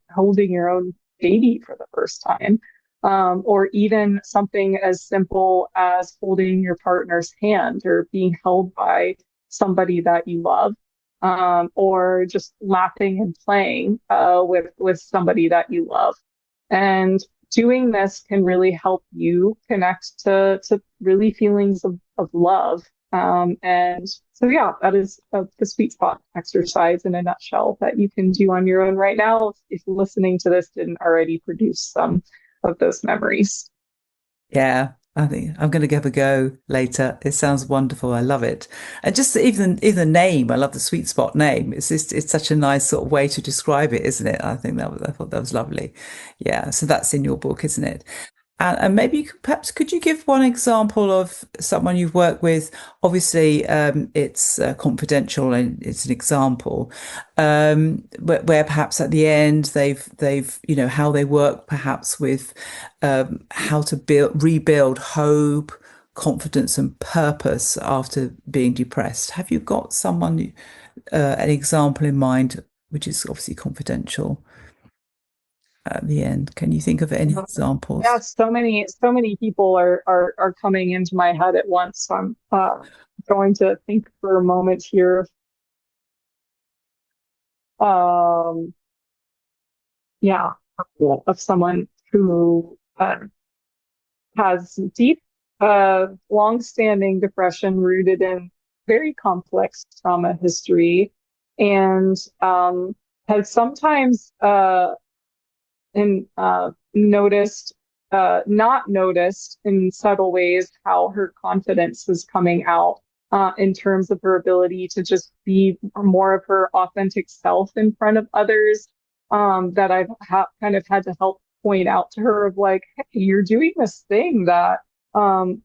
your own baby for the first time. Or even something as simple as holding your partner's hand or being held by somebody that you love, or just laughing and playing with somebody that you love. And doing this can really help you connect to really feelings of love. And so, yeah, that is the sweet spot exercise in a nutshell that you can do on your own right now if listening to this didn't already produce some of those memories.
Yeah, I think I'm going to give a go later. It sounds wonderful. I love it. And just even the name, I love the sweet spot name. It's such a nice sort of way to describe it, isn't it? I thought that was lovely. Yeah, so that's in your book, isn't it? And maybe perhaps could you give one example of someone you've worked with? Obviously, it's confidential and it's an example, where perhaps at the end they've how they work perhaps with how to rebuild hope, confidence, and purpose after being depressed. Have you got an example in mind, which is obviously confidential? at the end? Can you think of any
Yeah,
examples?
so many people are coming into my head at once. So I'm going to think for a moment here. Um, yeah, of someone who has deep, long-standing depression rooted in very complex trauma history, and has sometimes noticed, not noticed in subtle ways how her confidence is coming out in terms of her ability to just be more of her authentic self in front of others. That I've kind of had to help point out to her of like, hey, you're doing this thing that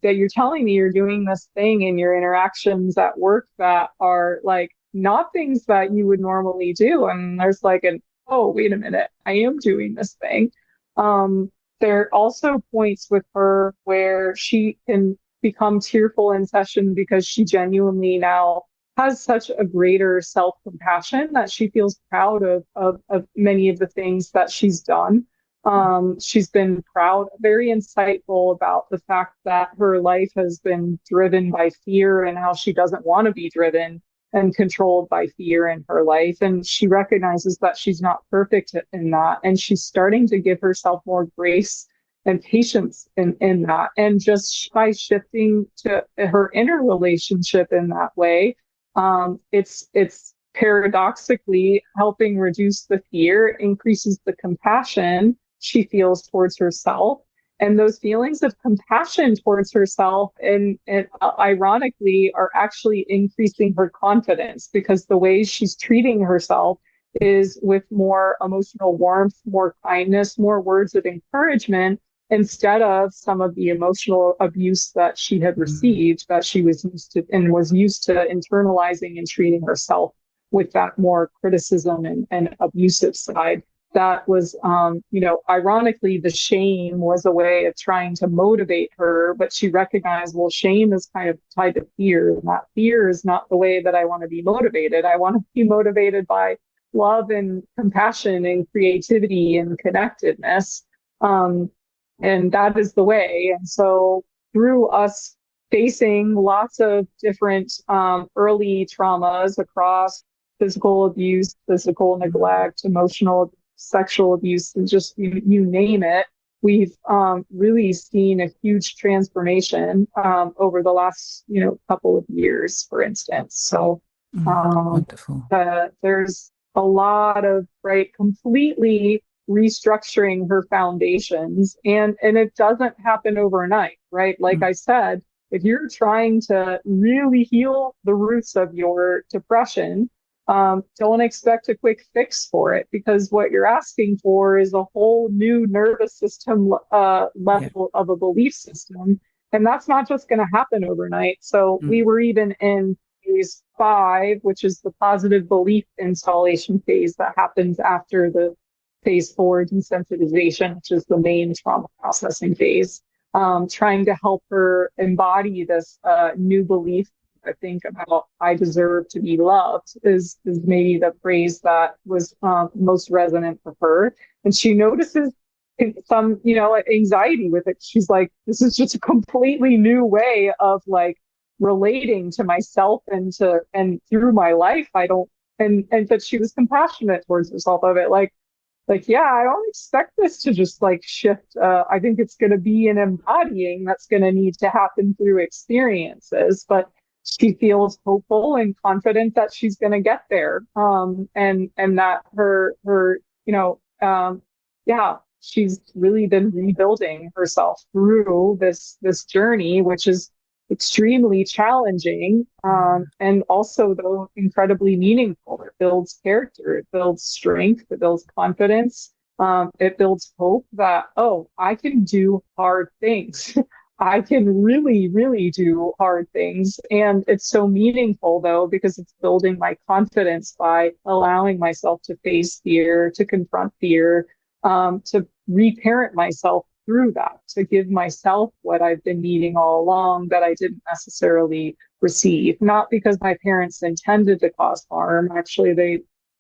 you're telling me you're doing this thing in your interactions at work that are like not things that you would normally do. And there's like an oh, wait a minute, I am doing this thing. Um, there are also points with her where she can become tearful in session because she genuinely now has such a greater self-compassion that she feels proud of many of the things that she's done. She's been proud, very insightful about the fact that her life has been driven by fear and how she doesn't want to be driven and controlled by fear in her life. And she recognizes that she's not perfect in that. And she's starting to give herself more grace and patience in that. And just by shifting to her inner relationship in that way, it's paradoxically helping reduce the fear, increases the compassion she feels towards herself. And those feelings of compassion towards herself and ironically are actually increasing her confidence because the way she's treating herself is with more emotional warmth, more kindness, more words of encouragement instead of some of the emotional abuse that she had
Mm.
received that she was used to and was used to internalizing and treating herself with that more criticism and abusive side that was, ironically, the shame was a way of trying to motivate her, but she recognized, well, shame is kind of tied to fear, and that fear is not the way that I want to be motivated. I want to be motivated by love and compassion and creativity and connectedness. Um, and that is the way. And so through us facing lots of different early traumas across physical abuse, physical neglect, emotional sexual abuse, and just you name it, we've really seen a huge transformation over the last couple of years, for instance. So
Mm.
um,
Wonderful.
there's a lot of right completely restructuring her foundations, and it doesn't happen overnight, right? Like
Mm.
I said, if you're trying to really heal the roots of your depression, don't expect a quick fix for it because what you're asking for is a whole new nervous system
Yeah.
level of a belief system. And that's not just going to happen overnight. So we
Mm.
were even in phase 5, which is the positive belief installation phase that happens after the phase 4 desensitization, which is the main trauma processing phase. Trying to help her embody this new belief I think about I deserve to be loved is maybe the phrase that was most resonant for her. And she notices some, anxiety with it. She's like, this is just a completely new way of like relating to myself and through my life. I don't, and that she was compassionate towards herself of it. Like, yeah, I don't expect this to just like shift. I think it's going to be an embodying that's going to need to happen through experiences, but she feels hopeful and confident that she's going to get there. And that her, yeah, she's really been rebuilding herself through this journey, which is extremely challenging,
Yeah.
and also though incredibly meaningful. It builds character, it builds strength, it builds confidence, it builds hope that oh, I can do hard things. I can really, really do hard things. And it's so meaningful though, because it's building my confidence by allowing myself to face fear, to confront fear, to reparent myself through that, to give myself what I've been needing all along that I didn't necessarily receive. Not because my parents intended to cause harm. Actually,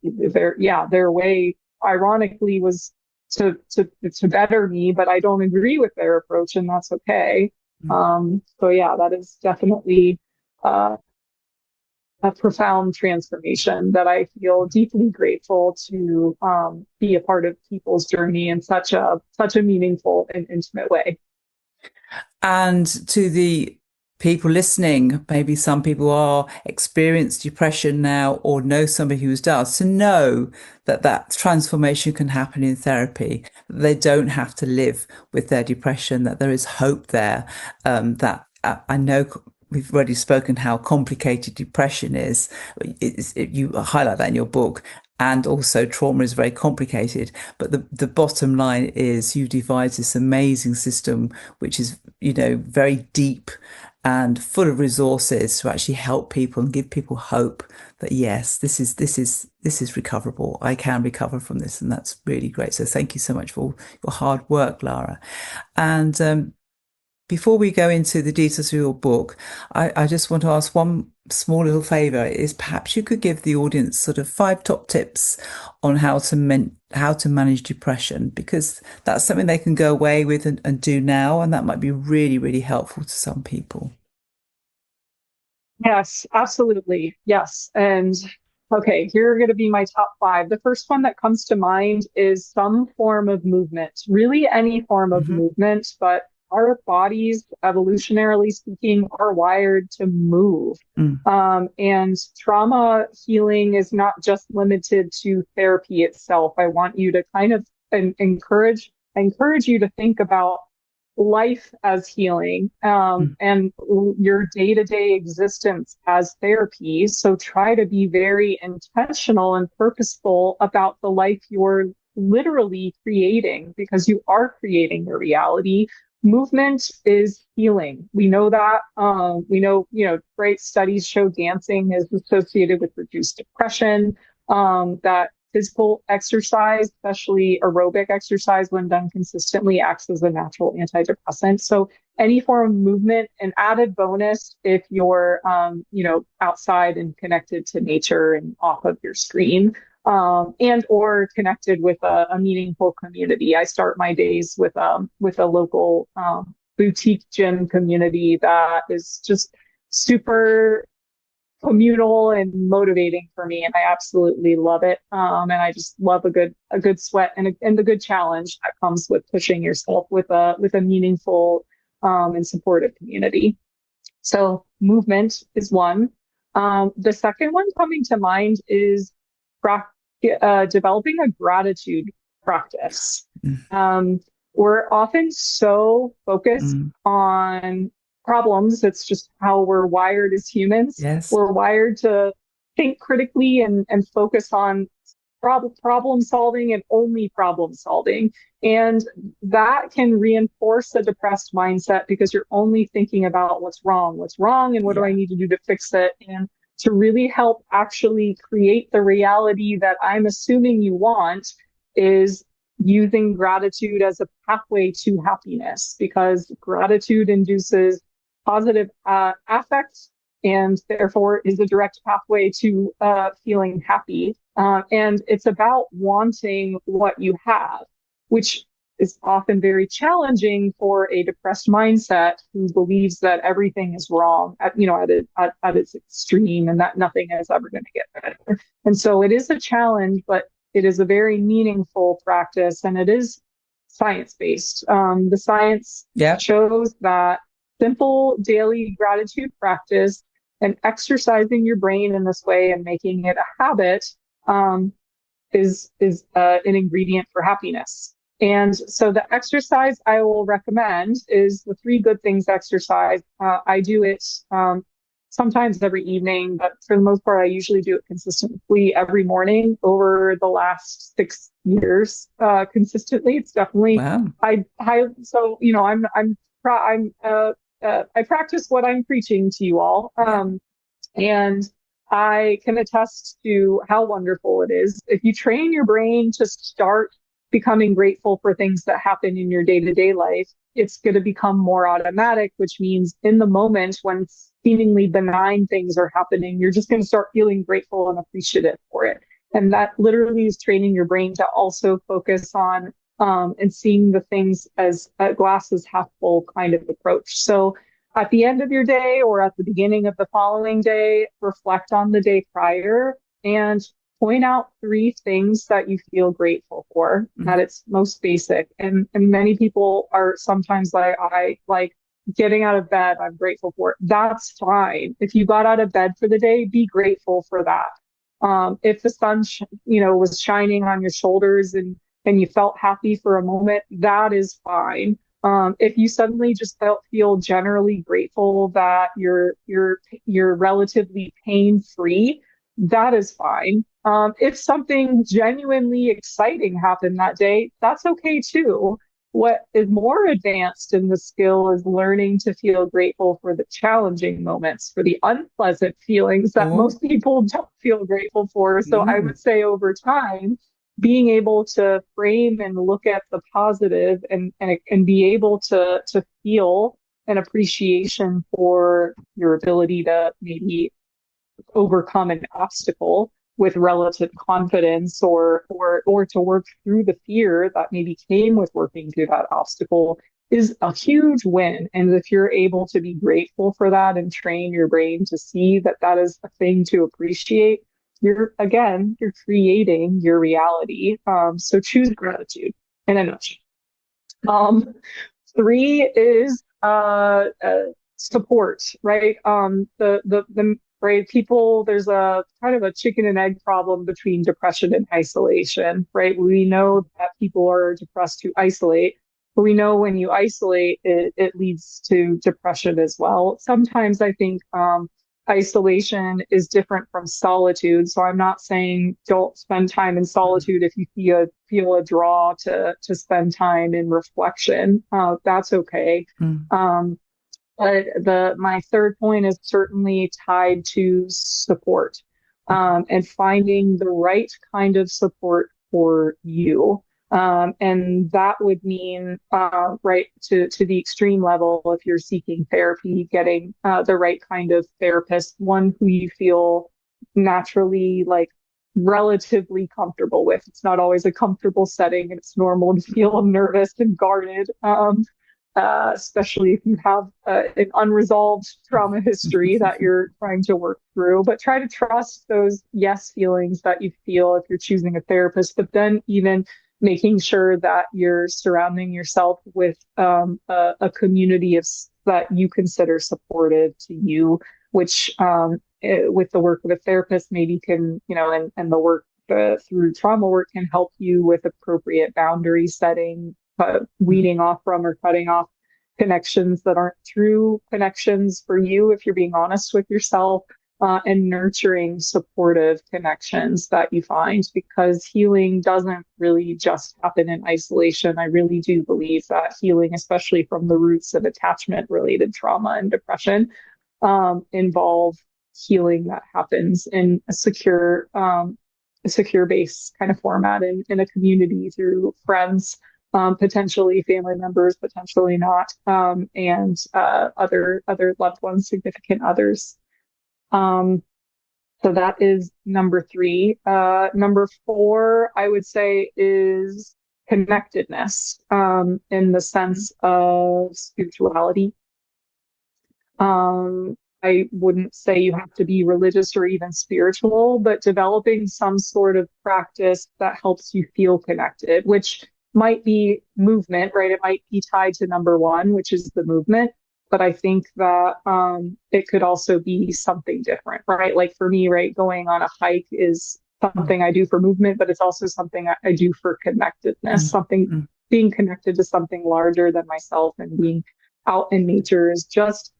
their way, ironically, was to better me, but I don't agree with their approach, and that's okay. So yeah, that is definitely uh, a profound transformation that I feel deeply grateful to be a part of people's journey in such a meaningful and intimate way.
And to the people listening, maybe some people are experience depression now or know somebody who does, to know that that transformation can happen in therapy. They don't have to live with their depression, that there is hope there. I know we've already spoken how complicated depression is. You highlight that in your book. And also trauma is very complicated. But the bottom line is you devise this amazing system, which is, very deep and full of resources to actually help people and give people hope that yes, this is recoverable. I can recover from this, and that's really great. So thank you so much for all your hard work, Lara. And before we go into the details of your book, I just want to ask one small little favor, is perhaps you could give the audience sort of 5 top tips on how to manage depression, because that's something they can go away with and do now, and that might be really, really helpful to some people.
Yes, absolutely. Yes. And okay, here are going to be my top 5. The first one that comes to mind is some form of movement, really any form of
Hmm.
movement, but our bodies, evolutionarily speaking, are wired to move.
Mm.
And trauma healing is not just limited to therapy itself. I want you to kind of encourage you to think about life as healing,
Mm.
and your day-to-day existence as therapy. So try to be very intentional and purposeful about the life you're literally creating, because you are creating your reality. Movement is healing. We know that. We know, great studies show dancing is associated with reduced depression, that physical exercise, especially aerobic exercise, when done consistently, acts as a natural antidepressant. So any form of movement, an added bonus if you're, outside and connected to nature and off of your screen, and or connected with a meaningful community. I start my days with a local boutique gym community that is just super communal and motivating for me, and I absolutely love it. And I just love a good sweat and the good challenge that comes with pushing yourself with a meaningful and supportive community. So movement is one. The second one coming to mind is developing a gratitude practice.
Mm.
Um, we're often so focused
Mm.
on problems. It's just how we're wired as humans.
Yes.
We're wired to think critically and focus on problem solving and only problem solving. And that can reinforce a depressed mindset, because you're only thinking about what's wrong, and what do I
Yeah.
need to do to fix it. And to really help actually create the reality that I'm assuming you want is using gratitude as a pathway to happiness, because gratitude induces positive affect, and therefore is a direct pathway to feeling happy. And it's about wanting what you have, which is often very challenging for a depressed mindset who believes that everything is wrong at its extreme, and that nothing is ever going to get better. And so it is a challenge, but it is a very meaningful practice, and it is science-based. The science
Yeah.
shows that simple daily gratitude practice and exercising your brain in this way and making it a habit is an ingredient for happiness. And so the exercise I will recommend is the 3 good things exercise. I do it sometimes every evening, but for the most part, I usually do it consistently every morning over the last 6 years. Consistently, it's definitely
Wow.
so I practice what I'm preaching to you all.
Yeah.
And I can attest to how wonderful it is. If you train your brain to start becoming grateful for things that happen in your day-to-day life, it's going to become more automatic, which means in the moment when seemingly benign things are happening, you're just going to start feeling grateful and appreciative for it. And that literally is training your brain to also focus on and seeing the things as a glasses half full kind of approach. So at the end of your day or at the beginning of the following day, reflect on the day prior and point out three things that you feel grateful for at its most basic. And many people are sometimes like, I like getting out of bed, I'm grateful for it. That's fine. If you got out of bed for the day, be grateful for that. If the sun, was shining on your shoulders and you felt happy for a moment, that is fine. If you suddenly just feel generally grateful that you're relatively pain free, that is fine. If something genuinely exciting happened that day, that's okay too. What is more advanced in the skill is learning to feel grateful for the challenging moments, for the unpleasant feelings that
Oh,
most people don't feel grateful for. So I
mm,
would say over time, being able to frame and look at the positive and be able to feel an appreciation for your ability to maybe overcome an obstacle with relative confidence or to work through the fear that maybe came with working through that obstacle is a huge win. And if you're able to be grateful for that and train your brain to see that that is a thing to appreciate, you're creating your reality. So choose gratitude in a nutshell. Um, Three is support, right? The right people, there's a kind of a chicken and egg problem between depression and isolation, right? We know that people are depressed to isolate, but we know when you isolate, it leads to depression as well. Sometimes I think isolation is different from solitude. So I'm not saying don't spend time in solitude if you feel a draw to spend time in reflection. That's okay.
mm,
Um, but my third point is certainly tied to support, and finding the right kind of support for you. And that would mean, right, to the extreme level, if you're seeking therapy, getting the right kind of therapist, one who you feel naturally like relatively comfortable with. It's not always a comfortable setting. It's normal to feel nervous and guarded. Especially if you have an unresolved trauma history that you're trying to work through. But try to trust those yes feelings that you feel if you're choosing a therapist, but then even making sure that you're surrounding yourself with a community that you consider supportive to you, which with the work of a therapist maybe can, and the work through trauma work can help you with appropriate boundary setting, weeding off from or cutting off connections that aren't true connections for you, if you're being honest with yourself, and nurturing supportive connections that you find, because healing doesn't really just happen in isolation. I really do believe that healing, especially from the roots of attachment related trauma and depression, involve healing that happens in a secure base kind of format in a community through friends, potentially family members, potentially not, and other loved ones, significant others. Um, so that is number three. Number four, I would say, is connectedness, in the sense of spirituality. I wouldn't say you have to be religious or even spiritual, but developing some sort of practice that helps you feel connected, which might be movement, right? It might be tied to number one, which is the movement. But I think that it could also be something different, right? Like for me, right, going on a hike is
mm,
something I do for movement, but it's also something I do for connectedness,
mm,
something
mm,
being connected to something larger than myself, and being out in nature is just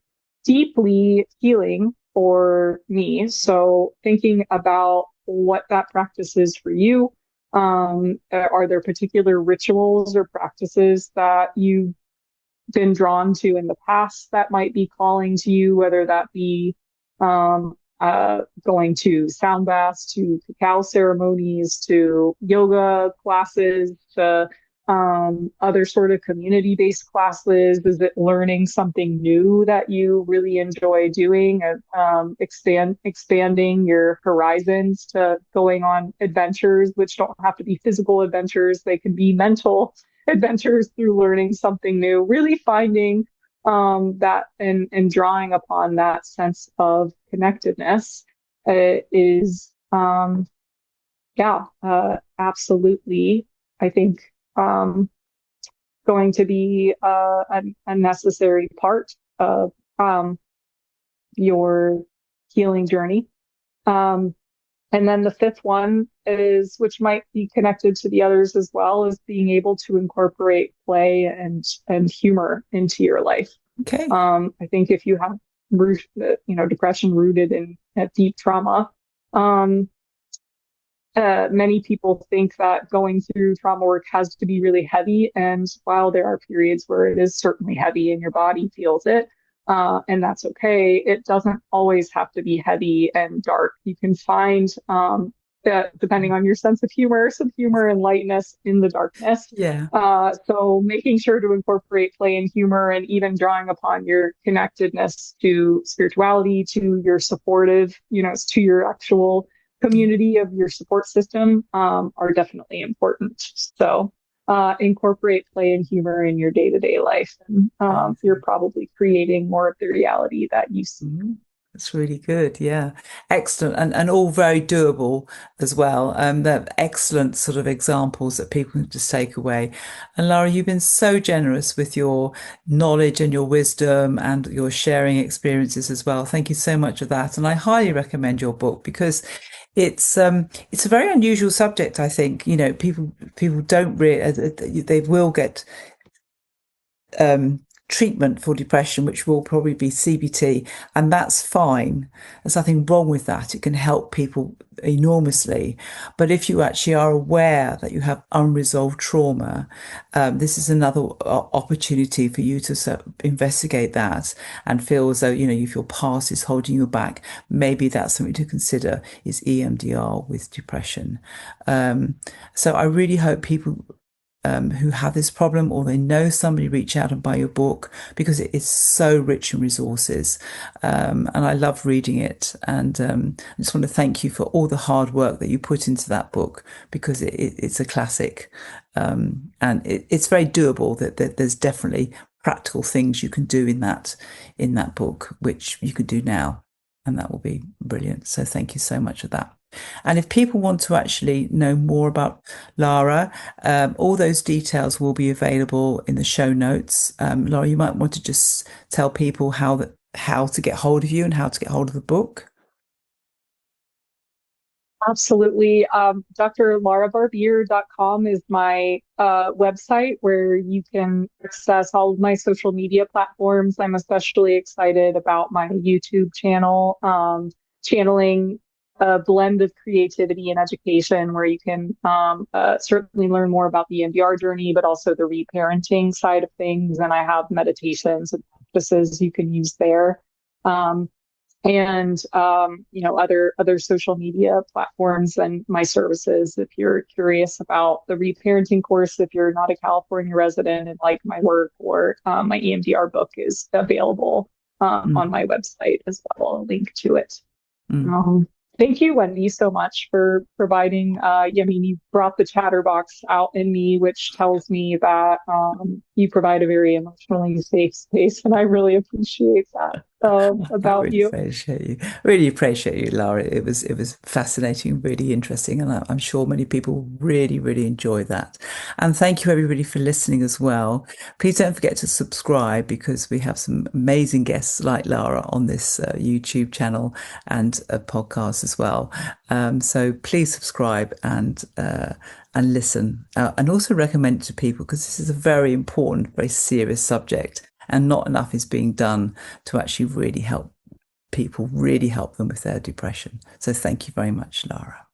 deeply healing for me. So thinking about what that practice is for you. Are there particular rituals or practices that you've been drawn to in the past that might be calling to you, whether that be going to sound baths, to cacao ceremonies, to yoga classes, to other sort of community-based classes? Is it learning something new that you really enjoy doing? Expanding your horizons to going on adventures, which don't have to be physical adventures. They can be mental adventures through learning something new. Really finding that and drawing upon that sense of connectedness is absolutely, I think, going to be a necessary part of your healing journey. And then the fifth one is, which might be connected to the others as well, is being able to incorporate play and humor into your life.
Okay.
I think if you have depression rooted in deep trauma, many people think that going through trauma work has to be really heavy. And while there are periods where it is certainly heavy and your body feels it, and that's okay, it doesn't always have to be heavy and dark. You can find, that depending on your sense of humor, some humor and lightness in the darkness.
Yeah.
So making sure to incorporate play and humor, and even drawing upon your connectedness to spirituality, to your supportive, to your actual community of your support system, are definitely important. So incorporate play and humor in your day-to-day life, and you're probably creating more of the reality that you see.
That's really good. Yeah. Excellent. And all very doable as well. They're excellent sort of examples that people can just take away. And Lara, you've been so generous with your knowledge and your wisdom and your sharing experiences as well. Thank you so much for that. And I highly recommend your book because it's a very unusual subject. I think, people don't really, they will get treatment for depression, which will probably be CBT, and that's fine. There's nothing wrong with that. It can help people enormously. But if you actually are aware that you have unresolved trauma, this is another opportunity for you to sort of investigate that and feel as though, if your past is holding you back, maybe that's something to consider, is EMDR with depression. So I really hope people who have this problem, or they know somebody, reach out and buy your book, because it is so rich in resources. And I love reading it. And I just want to thank you for all the hard work that you put into that book, because it's a classic. And it's very doable. That there's definitely practical things you can do in that book, which you can do now. And that will be brilliant. So thank you so much for that. And if people want to actually know more about Lara, all those details will be available in the show notes. Lara, you might want to just tell people how to get hold of you and how to get hold of the book.
Absolutely. drlarabarbir.com is my website, where you can access all of my social media platforms. I'm especially excited about my YouTube channel, channeling a blend of creativity and education, where you can certainly learn more about the EMDR journey, but also the reparenting side of things. And I have meditations and practices you can use there. And other social media platforms and my services. If you're curious about the reparenting course, if you're not a California resident and like my work, or my EMDR book is available on my website as well, a link to it. Thank you, Wendy, so much for providing, you brought the chatterbox out in me, which tells me that you provide a very emotionally safe space, and I really appreciate that about you.
Really appreciate you, Lara. It was fascinating, really interesting, and I'm sure many people really, really enjoy that. And thank you, everybody, for listening as well. Please don't forget to subscribe, because we have some amazing guests like Lara on this YouTube channel and a podcast as well. So please subscribe and listen, and also recommend it to people, because this is a very important, very serious subject, and not enough is being done to actually really help people, really help them with their depression. So thank you very much, Lara.